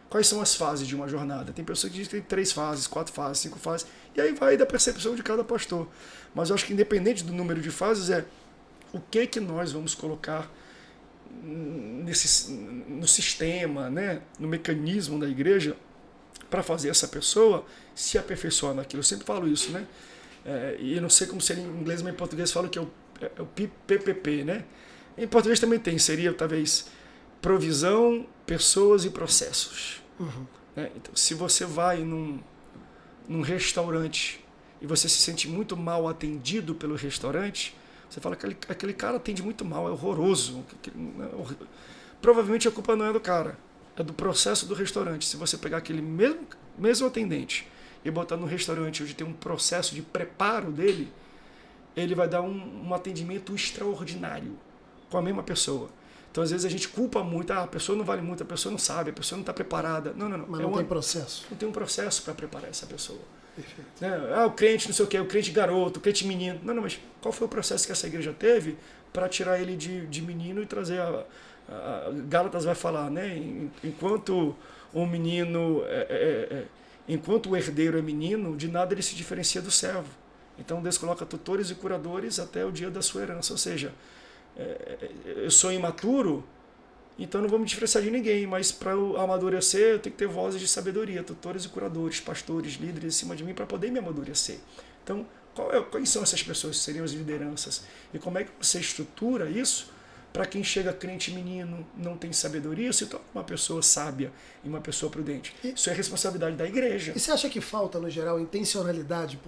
Quais são as fases de uma jornada? Tem pessoas que dizem que tem 3 fases, 4 fases, 5 fases, e aí vai da percepção de cada pastor. Mas eu acho que independente do número de fases, o que nós vamos colocar no sistema, né? No mecanismo da igreja, para fazer essa pessoa se aperfeiçoar naquilo. Eu sempre falo isso, né? E eu não sei como seria em inglês, mas em português falo que é o PPP, né? Em português também seria talvez provisão, pessoas e processos. Né? Então, se você vai num restaurante e você se sente muito mal atendido pelo restaurante, você fala que aquele cara atende muito mal, é horroroso. Provavelmente a culpa não é do cara, é do processo do restaurante. Se você pegar aquele mesmo atendente e botar no restaurante onde tem um processo de preparo dele, ele vai dar um atendimento extraordinário com a mesma pessoa. Então, às vezes, a gente culpa muito, a pessoa não vale muito, a pessoa não sabe, a pessoa não está preparada. Não. Mas não tem processo. Não tem um processo para preparar essa pessoa. Perfeito. O crente não sei o quê, o crente garoto, o crente menino. Não, mas qual foi o processo que essa igreja teve para tirar ele de menino e trazer Gálatas vai falar, né? Enquanto o menino, enquanto o herdeiro é menino, de nada ele se diferencia do servo. Então Deus coloca tutores e curadores até o dia da sua herança. Ou seja, eu sou imaturo, então não vou me diferenciar de ninguém, mas para eu amadurecer eu tenho que ter vozes de sabedoria, tutores e curadores, pastores, líderes em cima de mim para poder me amadurecer. Então, quais são essas pessoas que seriam as lideranças? E como é que você estrutura isso para quem chega crente menino, não tem sabedoria, se torna uma pessoa sábia e uma pessoa prudente? Isso é responsabilidade da igreja. E você acha que falta, no geral, intencionalidade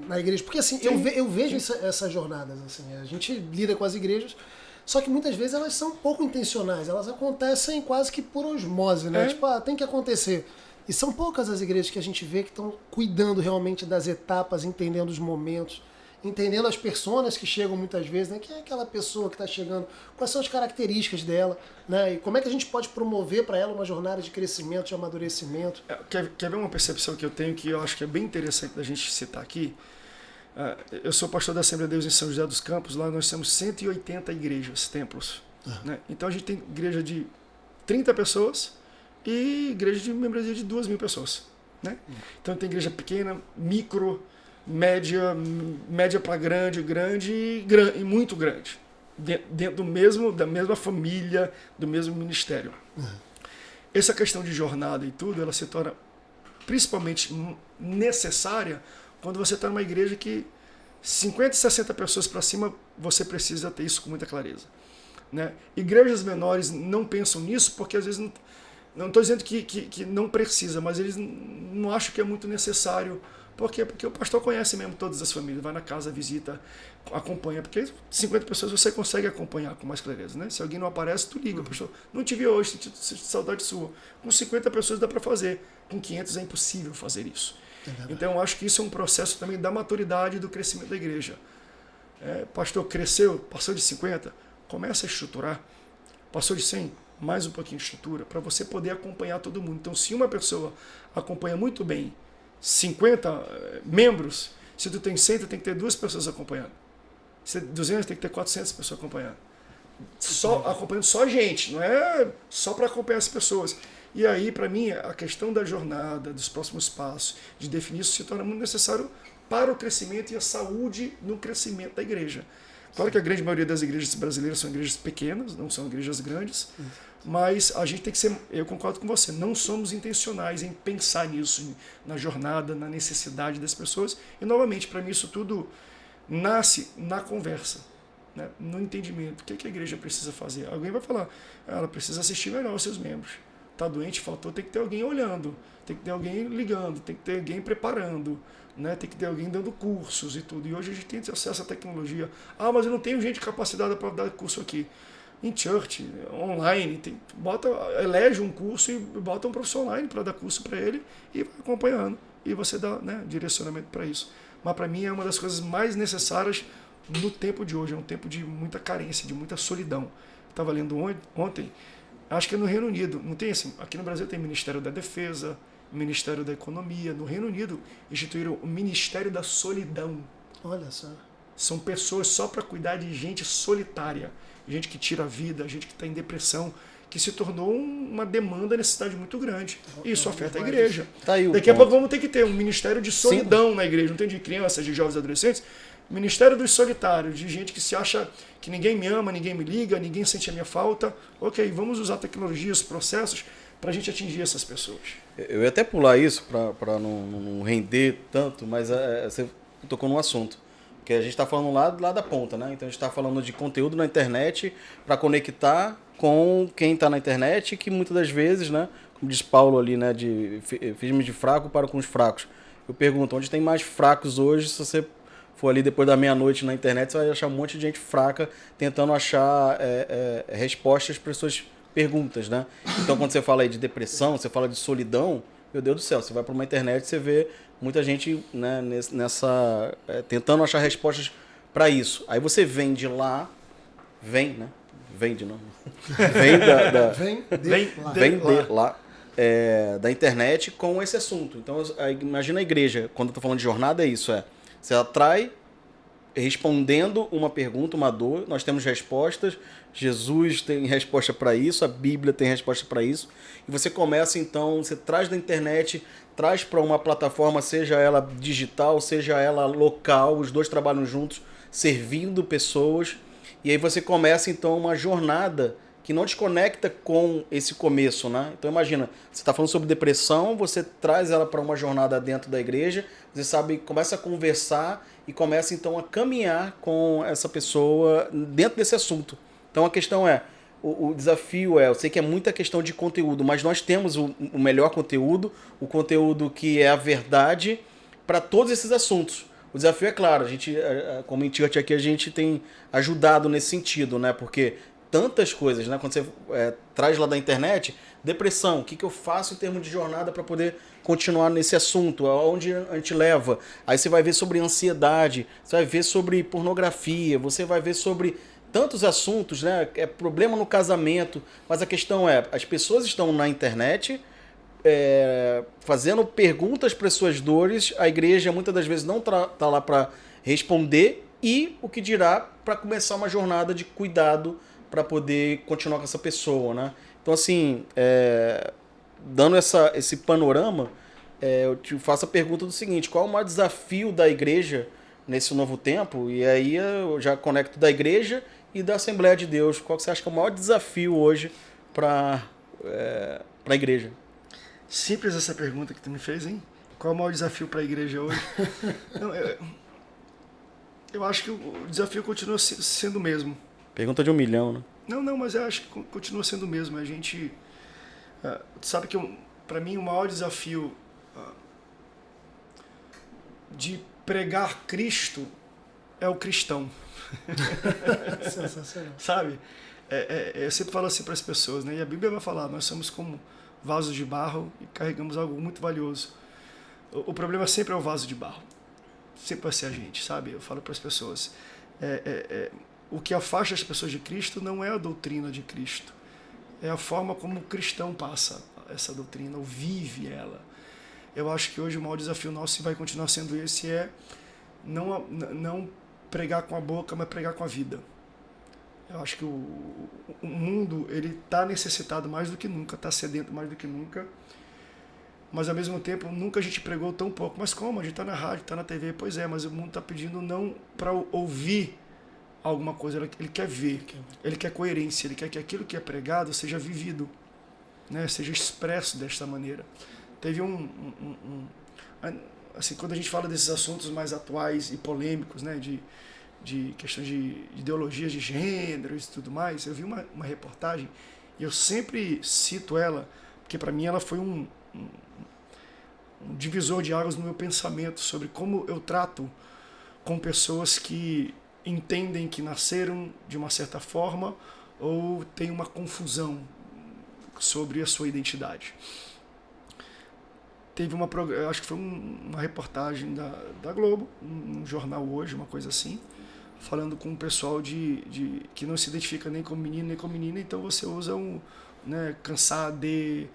na igreja? Porque assim, eu vejo essas jornadas, assim, a gente lida com as igrejas, só que muitas vezes elas são pouco intencionais, elas acontecem quase que por osmose, né? Tipo, tem que acontecer. E são poucas as igrejas que a gente vê que estão cuidando realmente das etapas, entendendo os momentos, entendendo as pessoas que chegam muitas vezes, né? Quem é aquela pessoa que está chegando, quais são as características dela, né? E como é que a gente pode promover para ela uma jornada de crescimento, de amadurecimento. Quer ver uma percepção que eu tenho que eu acho que é bem interessante da gente citar aqui? Eu sou pastor da Assembleia de Deus em São José dos Campos, lá nós temos 180 igrejas, templos. Né? Então a gente tem igreja de 30 pessoas e igreja de membresia de 2.000 pessoas. Né? Então tem igreja pequena, micro, média para grande e muito grande. Dentro da mesma família, do mesmo ministério. Essa questão de jornada e tudo, ela se torna principalmente necessária quando você está numa igreja que 50, 60 pessoas para cima, você precisa ter isso com muita clareza. Né? Igrejas menores não pensam nisso porque às vezes não estou dizendo que não precisa, mas eles não acham que é muito necessário. Por quê? Porque o pastor conhece mesmo todas as famílias, vai na casa, visita, acompanha. Porque 50 pessoas você consegue acompanhar com mais clareza. Né? Se alguém não aparece, tu liga, pastor. Não te vi hoje, senti saudade sua. Com 50 pessoas dá para fazer. Com 500 é impossível fazer isso. Então eu acho que isso é um processo também da maturidade e do crescimento da igreja. Pastor cresceu, passou de 50, começa a estruturar. Passou de 100, mais um pouquinho de estrutura, para você poder acompanhar todo mundo. Então se uma pessoa acompanha muito bem 50 membros, se tu tem 100, tu tem que ter 2 pessoas acompanhando. Se tem 200, tem que ter 400 pessoas acompanhando. Acompanhando só gente, não é só para acompanhar as pessoas. E aí, para mim, a questão da jornada, dos próximos passos, de definir isso, se torna muito necessário para o crescimento e a saúde no crescimento da igreja. Claro que a grande maioria das igrejas brasileiras são igrejas pequenas, não são igrejas grandes, mas a gente tem que ser, eu concordo com você, não somos intencionais em pensar nisso, na jornada, na necessidade das pessoas. E, novamente, para mim, isso tudo nasce na conversa, né? No entendimento. O que a igreja precisa fazer? Alguém vai falar, ela precisa assistir melhor aos seus membros. está doente, faltou, tem que ter alguém olhando, tem que ter alguém ligando, tem que ter alguém preparando, né? Tem que ter alguém dando cursos e tudo. E hoje a gente tem acesso à tecnologia. Ah, mas eu não tenho gente capacitada para dar curso aqui. Em church, online, elege um curso e bota um professor online para dar curso para ele e vai acompanhando. E você dá, né, direcionamento para isso. Mas para mim é uma das coisas mais necessárias no tempo de hoje. É um tempo de muita carência, de muita solidão. Estava lendo ontem, acho que é no Reino Unido. Não tem assim, aqui no Brasil tem Ministério da Defesa, Ministério da Economia. No Reino Unido instituíram o Ministério da Solidão. Olha só. São pessoas só para cuidar de gente solitária. Gente que tira a vida, gente que está em depressão, que se tornou uma demanda, necessidade muito grande. E isso afeta a igreja. Tá aí Daqui a pouco vamos ter que ter um ministério de solidão na igreja. Não tem de crianças, de jovens e adolescentes. Ministério dos solitários, de gente que se acha que ninguém me ama, ninguém me liga, ninguém sente a minha falta. Ok, vamos usar tecnologias, processos para a gente atingir essas pessoas. Eu ia até pular isso para não render tanto, mas você tocou num assunto. Que a gente está falando lá da ponta, né? Então a gente está falando de conteúdo na internet para conectar com quem está na internet, que muitas das vezes, né? Como diz Paulo ali, né? Fiz-me de fraco para com os fracos. Eu pergunto, onde tem mais fracos hoje? Se você for ali depois da meia-noite na internet, você vai achar um monte de gente fraca tentando achar respostas para as suas perguntas, né? Então quando você fala aí de depressão, você fala de solidão, meu Deus do céu, você vai para uma internet, você vê muita gente, né, tentando achar respostas para isso. Aí você vende lá, né? Vende não. Vem de lá da internet com esse assunto. Então imagina a igreja, quando eu estou falando de jornada, é isso, você atrai respondendo uma pergunta, uma dor, nós temos respostas, Jesus tem resposta para isso, a Bíblia tem resposta para isso, e você começa então, você traz da internet, traz para uma plataforma, seja ela digital, seja ela local, os dois trabalham juntos, servindo pessoas, e aí você começa então uma jornada que não desconecta com esse começo, né? Então imagina, você está falando sobre depressão, você traz ela para uma jornada dentro da igreja, você sabe, começa a conversar e começa então a caminhar com essa pessoa dentro desse assunto. Então a questão o desafio eu sei que é muita questão de conteúdo, mas nós temos o melhor conteúdo, o conteúdo que é a verdade para todos esses assuntos. O desafio é claro, a gente, como em Church aqui, a gente tem ajudado nesse sentido, né? Porque tantas coisas, né? Quando você traz lá da internet, depressão, o que eu faço em termos de jornada para poder continuar nesse assunto, aonde a gente leva. Aí você vai ver sobre ansiedade, você vai ver sobre pornografia, você vai ver sobre tantos assuntos, né? É problema no casamento, mas a questão as pessoas estão na internet fazendo perguntas para suas dores, a igreja muitas das vezes não tá lá para responder, e o que dirá para começar uma jornada de cuidado para poder continuar com essa pessoa, né? Então, assim, dando esse panorama, eu te faço a pergunta do seguinte: qual é o maior desafio da igreja nesse novo tempo? E aí eu já conecto da igreja e da Assembleia de Deus. Qual que você acha que é o maior desafio hoje para a igreja? Simples essa pergunta que tu me fez, hein? Qual é o maior desafio para a igreja hoje? Não, eu acho que o desafio continua sendo o mesmo. Pergunta de 1 milhão, né? Não, mas eu acho que continua sendo o mesmo. A gente sabe que para mim o maior desafio de pregar Cristo é o cristão. Sensacional. Sabe? Eu sempre falo assim para as pessoas, né? E a Bíblia vai falar, nós somos como vasos de barro e carregamos algo muito valioso. O problema sempre é o vaso de barro. Sempre vai ser a gente, sabe? Eu falo para as pessoas, o que afasta as pessoas de Cristo não é a doutrina de Cristo, é a forma como o cristão passa essa doutrina, ou vive ela. Eu acho que hoje o maior desafio nosso, e vai continuar sendo esse, não pregar com a boca, mas pregar com a vida. Eu acho que o mundo está necessitado mais do que nunca, está sedento mais do que nunca, mas ao mesmo tempo nunca a gente pregou tão pouco. Mas como? A gente está na rádio, está na TV, pois é, mas o mundo está pedindo não para ouvir alguma coisa, ele quer ver, ele quer coerência, ele quer que aquilo que é pregado seja vivido, né? Seja expresso desta maneira. Teve assim, quando a gente fala desses assuntos mais atuais e polêmicos, né, de questões de ideologias de gênero e tudo mais, eu vi uma reportagem, e eu sempre cito ela, porque para mim ela foi um divisor de águas no meu pensamento sobre como eu trato com pessoas que entendem que nasceram de uma certa forma ou tem uma confusão sobre a sua identidade. Teve acho que foi uma reportagem da Globo, um jornal hoje, uma coisa assim, falando com um pessoal que não se identifica nem como menino nem como menina, então você usa cansar de,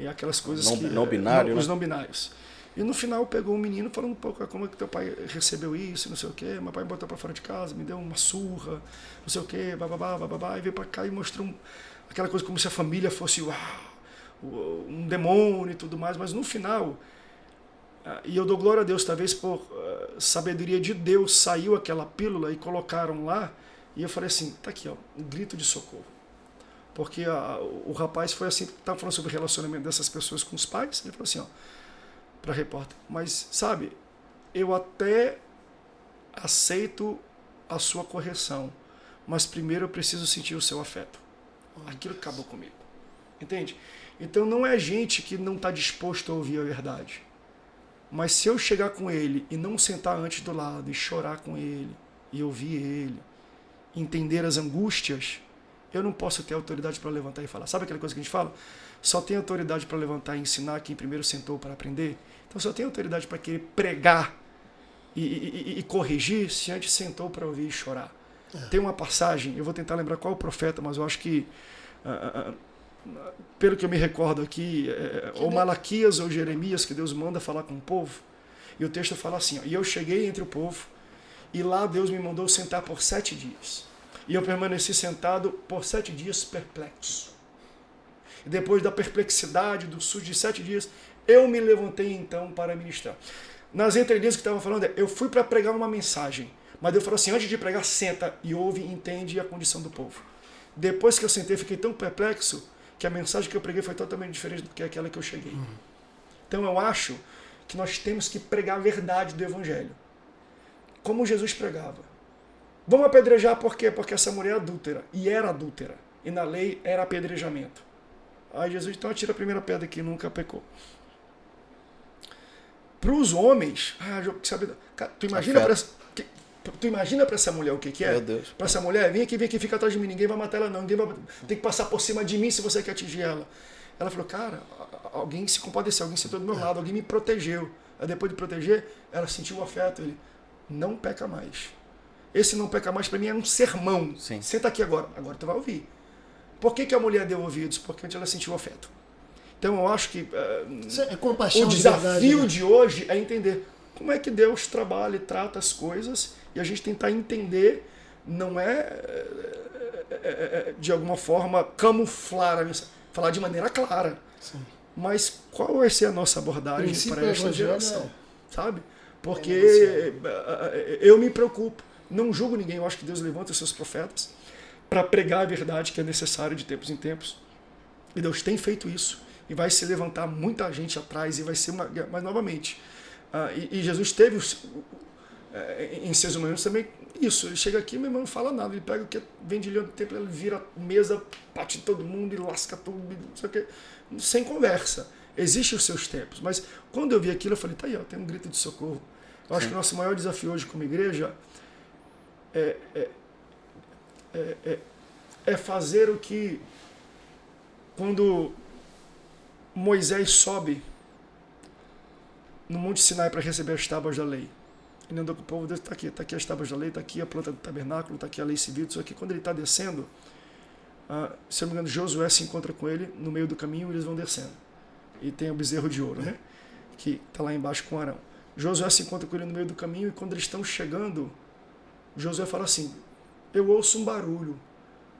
aquelas coisas não binário, os não binários. E no final pegou um menino falando um pouco como é que teu pai recebeu isso, não sei o quê, meu pai me botou pra fora de casa, me deu uma surra, não sei o quê, bababá, e veio pra cá e mostrou aquela coisa como se a família fosse um demônio e tudo mais, mas no final, e eu dou glória a Deus, talvez por sabedoria de Deus, saiu aquela pílula e colocaram lá, e eu falei assim, tá aqui, ó, um grito de socorro. Porque o rapaz foi assim, estava falando sobre o relacionamento dessas pessoas com os pais, ele falou assim, ó, para repórter, mas sabe, eu até aceito a sua correção, mas primeiro eu preciso sentir o seu afeto. Aquilo acabou comigo, entende? Então não é gente que não está disposto a ouvir a verdade, mas se eu chegar com ele e não sentar antes do lado e chorar com ele, e ouvir ele, entender as angústias, eu não posso ter autoridade para levantar e falar. Sabe aquela coisa que a gente fala? Só tem autoridade para levantar e ensinar quem primeiro sentou para aprender. Então só tem autoridade para querer pregar e corrigir se antes sentou para ouvir e chorar. Tem uma passagem, eu vou tentar lembrar qual é o profeta, mas eu acho que, pelo que eu me recordo aqui, ou Malaquias ou Jeremias, que Deus manda falar com o povo, e o texto fala assim, ó, e eu cheguei entre o povo, e lá Deus me mandou sentar por 7 dias. E eu permaneci sentado por 7 dias perplexo. E depois da perplexidade, do susto de 7 dias, eu me levantei então para ministrar. Nas entrelinhas que estava falando, eu fui para pregar uma mensagem. Mas Deus falou assim, antes de pregar, senta e ouve e entende a condição do povo. Depois que eu sentei, fiquei tão perplexo que a mensagem que eu preguei foi totalmente diferente do que aquela que eu cheguei. Então eu acho que nós temos que pregar a verdade do Evangelho. Como Jesus pregava. Vamos apedrejar por quê? Porque essa mulher é adúltera. E era adúltera. E na lei era apedrejamento. Aí Jesus, então atira a primeira pedra que nunca pecou. Para os homens, sabe, tu imagina para essa mulher o que é? Meu Deus. Para essa mulher, vem aqui, fica atrás de mim, ninguém vai matar ela não, tem que passar por cima de mim se você quer atingir ela. Ela falou, cara, alguém se compadeceu, alguém sentou do meu lado, alguém me protegeu. Aí depois de proteger, ela sentiu o afeto, ele não peca mais. Esse não peca mais para mim é um sermão. Sim. Senta aqui agora tu vai ouvir. Por que a mulher deu ouvidos? Porque ela sentiu o afeto. Então eu acho que compaixão o desafio de verdade, né? de hoje é entender como é que Deus trabalha e trata as coisas e a gente tentar entender, não de alguma forma camuflar a mensagem, falar de maneira clara. Sim. Mas qual vai ser a nossa abordagem para esta geração? Sabe? Porque eu me preocupo, não julgo ninguém, eu acho que Deus levanta os seus profetas para pregar a verdade que é necessário de tempos em tempos. E Deus tem feito isso. E vai se levantar muita gente atrás e vai ser uma... Mas, novamente, e Jesus teve em seus momentos também isso. Ele chega aqui, meu irmão, não fala nada. Ele pega o que vem de leão do templo, ele vira a mesa, bate todo mundo e lasca tudo, não sei o quê. Sem conversa. Existem os seus tempos. Mas quando eu vi aquilo, eu falei, tá aí, ó, tem um grito de socorro. Eu acho que o nosso maior desafio hoje como igreja é fazer o que... Quando Moisés sobe no Monte Sinai para receber as tábuas da lei. Ele andou com o povo, Deus está aqui as tábuas da lei, está aqui a planta do tabernáculo, está aqui a lei civil, isso aqui. Quando ele está descendo, se eu não me engano, Josué se encontra com ele no meio do caminho e eles vão descendo. E tem o bezerro de ouro, né? Que está lá embaixo com Arão. Josué se encontra com ele no meio do caminho e quando eles estão chegando, Josué fala assim, eu ouço um barulho.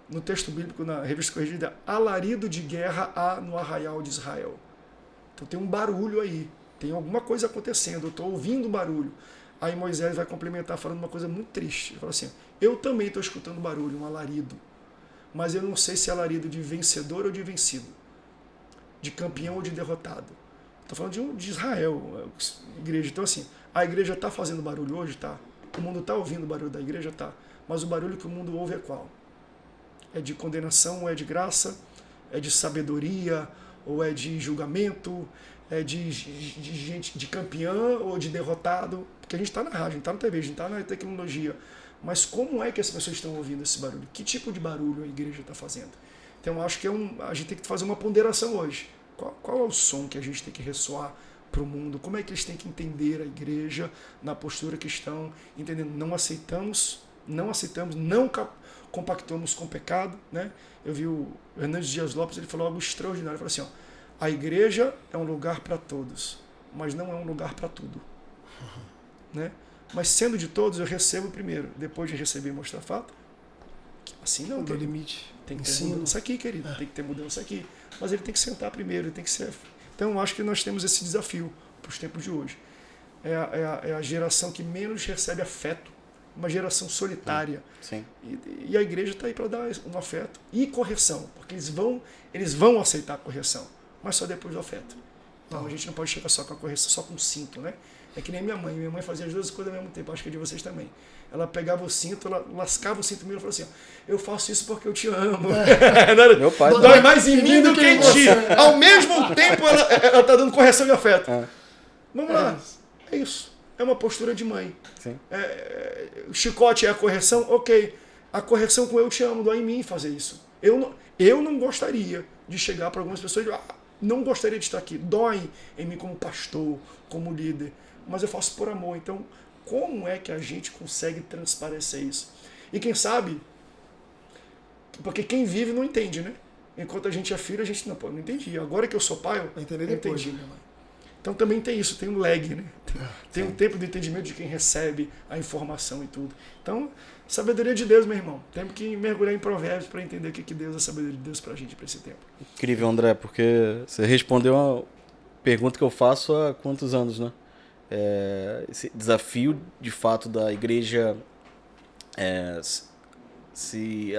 No texto bíblico, na revista corrigida, alarido de guerra há no arraial de Israel. Então tem um barulho aí, tem alguma coisa acontecendo, eu estou ouvindo um barulho. Aí Moisés vai complementar falando uma coisa muito triste. Ele fala assim, eu também estou escutando barulho, um alarido. Mas eu não sei se é alarido de vencedor ou de vencido. De campeão ou de derrotado. Estou falando de Israel, igreja. Então assim, a igreja está fazendo barulho hoje? Tá. O mundo está ouvindo o barulho da igreja? Tá. Mas o barulho que o mundo ouve é qual? É de condenação, é de graça, é de sabedoria, ou é de julgamento, é de gente, de campeão ou de derrotado, porque a gente está na rádio, a gente está na TV, a gente está na tecnologia, mas como é que as pessoas estão ouvindo esse barulho? Que tipo de barulho a igreja está fazendo? Então eu acho que a gente tem que fazer uma ponderação hoje. Qual é o som que a gente tem que ressoar para o mundo? Como é que eles têm que entender a igreja na postura que estão entendendo? Não aceitamos, não compactuamos com o pecado, né? Eu vi o Hernandes Dias Lopes, ele falou algo extraordinário, ele falou assim, ó, a igreja é um lugar para todos, mas não é um lugar para tudo. Né? Mas sendo de todos, eu recebo primeiro, depois de receber e mostrar fato. Assim não, no limite. Tem que ter mudança aqui, querido, tem que ter mudança aqui. Mas ele tem que sentar primeiro, ele tem que ser... Então eu acho que nós temos esse desafio para os tempos de hoje. É a geração que menos recebe afeto, uma geração solitária. Sim. E a igreja está aí para dar um afeto e correção, porque eles vão aceitar a correção, mas só depois do afeto. Então a gente não pode chegar só com a correção, só com o cinto, né? É que nem minha mãe fazia as duas coisas ao mesmo tempo, acho que é de vocês também. Ela pegava o cinto, ela lascava o cinto mesmo e falou assim, ó, eu faço isso porque eu te amo. Meu pai dói mais em mim do que em ti. Ao mesmo tempo ela está dando correção e afeto. Vamos lá, é isso. É uma postura de mãe. Sim. O chicote é a correção, ok. A correção com eu te amo, dói em mim fazer isso. Eu não gostaria de chegar para algumas pessoas e dizer, não gostaria de estar aqui. Dói em mim como pastor, como líder. Mas eu faço por amor. Então, como é que a gente consegue transparecer isso? E quem sabe, porque quem vive não entende, né? Enquanto a gente é filho, a gente não entendi. Agora que eu sou pai, eu entendi, minha mãe. Então também tem isso, tem um lag, né? Tem um tempo de entendimento de quem recebe a informação e tudo. Então, sabedoria de Deus, meu irmão. Temos que mergulhar em Provérbios para entender o que Deus é a sabedoria de Deus para a gente, para esse tempo. Incrível, André, porque você respondeu uma pergunta que eu faço há quantos anos, né? Esse desafio, de fato, da igreja se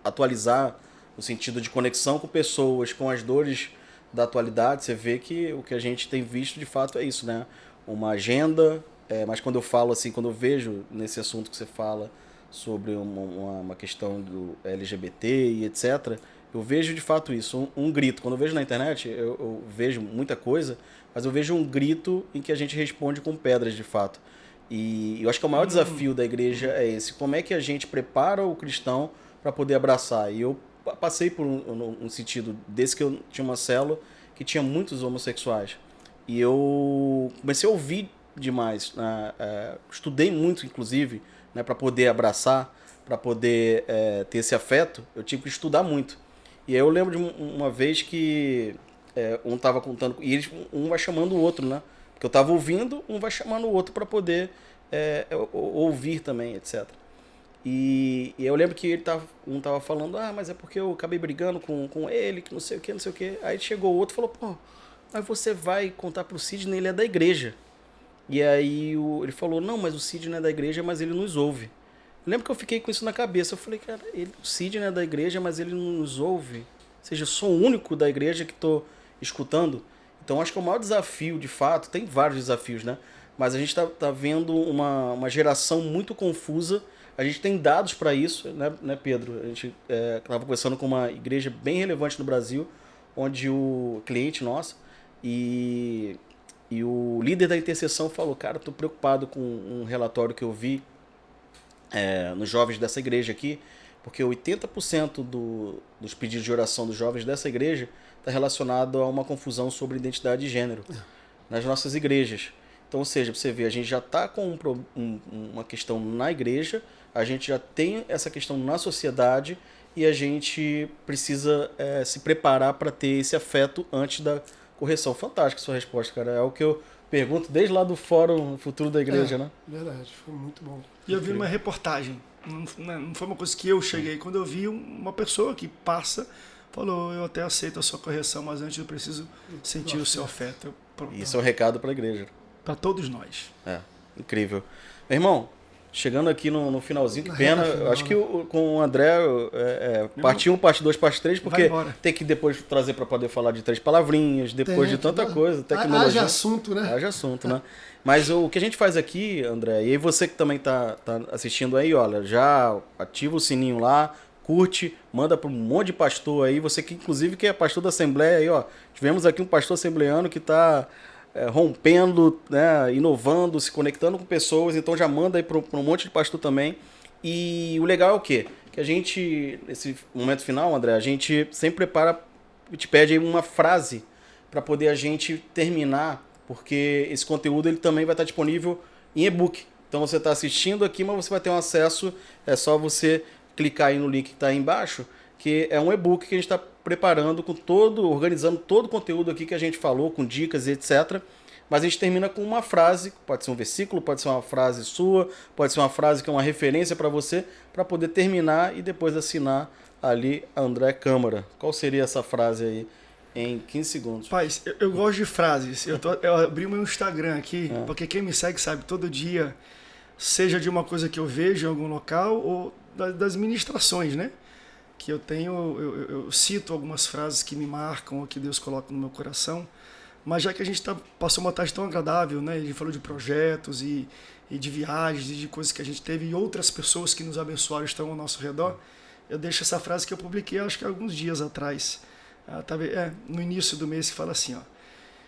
atualizar no sentido de conexão com pessoas, com as dores da atualidade. Você vê que o que a gente tem visto, de fato, é isso, né? Uma agenda, mas quando eu falo assim, quando eu vejo nesse assunto que você fala sobre uma questão do LGBT e etc., eu vejo de fato isso, um grito. Quando eu vejo na internet, eu vejo muita coisa, mas eu vejo um grito em que a gente responde com pedras, de fato. E eu acho que o maior desafio da igreja é esse. Como é que a gente prepara o cristão para poder abraçar? E eu passei por um sentido desse, que eu tinha uma célula que tinha muitos homossexuais. E eu comecei a ouvir demais. Estudei muito, inclusive, né, para poder abraçar, para poder ter esse afeto. Eu tive que estudar muito. E aí eu lembro de uma vez que um estava contando, e eles, um vai chamando o outro, né? Porque eu estava ouvindo, um vai chamando o outro para poder ouvir também, etc. E eu lembro que um tava falando, mas é porque eu acabei brigando com ele, que não sei o que, não sei o que. Aí chegou o outro e falou, pô, mas você vai contar pro Sidney, ele é da igreja. E aí ele falou, não, mas o Sidney é da igreja, mas ele nos ouve. Eu lembro que eu fiquei com isso na cabeça. Eu falei, cara, o Sidney é da igreja, mas ele não nos ouve. Ou seja, eu sou o único da igreja que estou escutando. Então acho que o maior desafio, de fato, tem vários desafios, né? Mas a gente tá vendo uma geração muito confusa. A gente tem dados para isso, né, Pedro? A gente estava conversando com uma igreja bem relevante no Brasil, onde o cliente nosso e o líder da intercessão falou, cara, estou preocupado com um relatório que eu vi nos jovens dessa igreja aqui, porque 80% dos pedidos de oração dos jovens dessa igreja está relacionado a uma confusão sobre identidade de gênero nas nossas igrejas. Então, ou seja, você vê, a gente já está com uma questão na igreja, a gente já tem essa questão na sociedade e a gente precisa se preparar para ter esse afeto antes da correção. Fantástica a sua resposta, cara. É o que eu pergunto desde lá do Fórum Futuro da Igreja, né? Verdade, foi muito bom. E eu vi uma reportagem, não foi uma coisa que eu cheguei, quando eu vi uma pessoa que passa, falou, eu até aceito a sua correção, mas antes eu preciso sentir o seu afeto. Isso é um recado para a igreja. Para todos nós. Incrível. Meu irmão, chegando aqui no finalzinho, que pena, eu acho que com o André, parte 1, parte 2, parte 3, porque tem que depois trazer para poder falar de 3 palavrinhas, depois de tanta coisa, tecnologia. Haja assunto, né? Haja assunto, né? Mas o que a gente faz aqui, André, e aí você que também tá assistindo aí, olha, já ativa o sininho lá, curte, manda para um monte de pastor aí, você que inclusive que é pastor da Assembleia aí, ó, tivemos aqui um pastor assembleiano que está rompendo, né, inovando, se conectando com pessoas, então já manda aí para um monte de pastor também. E o legal é o quê? Que a gente, nesse momento final, André, a gente sempre prepara, te pede aí uma frase para poder a gente terminar, porque esse conteúdo ele também vai estar disponível em e-book. Então você está assistindo aqui, mas você vai ter um acesso, é só você clicar aí no link que está aí embaixo, que é um e-book que a gente está preparando organizando todo o conteúdo aqui que a gente falou, com dicas e etc. Mas a gente termina com uma frase, pode ser um versículo, pode ser uma frase sua, pode ser uma frase que é uma referência para você, para poder terminar e depois assinar ali André Câmara. Qual seria essa frase aí em 15 segundos? Paz, eu gosto de frases. Eu abri o meu Instagram aqui, porque quem me segue sabe, todo dia, seja de uma coisa que eu vejo em algum local ou das ministrações, né? Que eu tenho, eu cito algumas frases que me marcam ou que Deus coloca no meu coração. Mas já que a gente passou uma tarde tão agradável, né? A gente falou de projetos e de viagens e de coisas que a gente teve e outras pessoas que nos abençoaram estão ao nosso redor, eu deixo essa frase que eu publiquei, acho que alguns dias atrás, no início do mês, que fala assim, ó: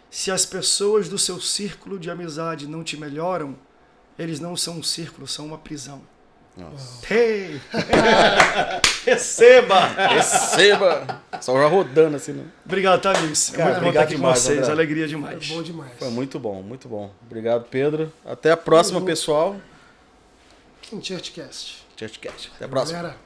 se as pessoas do seu círculo de amizade não te melhoram, eles não são um círculo, são uma prisão. Nossa. Hey! Receba! Receba! Só já rodando assim, né? Obrigado, tá, amigos? Cara, Muito bom estar aqui com vocês, André. alegria demais. É bom demais. Foi muito bom, muito bom. Obrigado, Pedro. Até a próxima, pessoal. Em Churchcast. Churchcast. Até a próxima. Galera.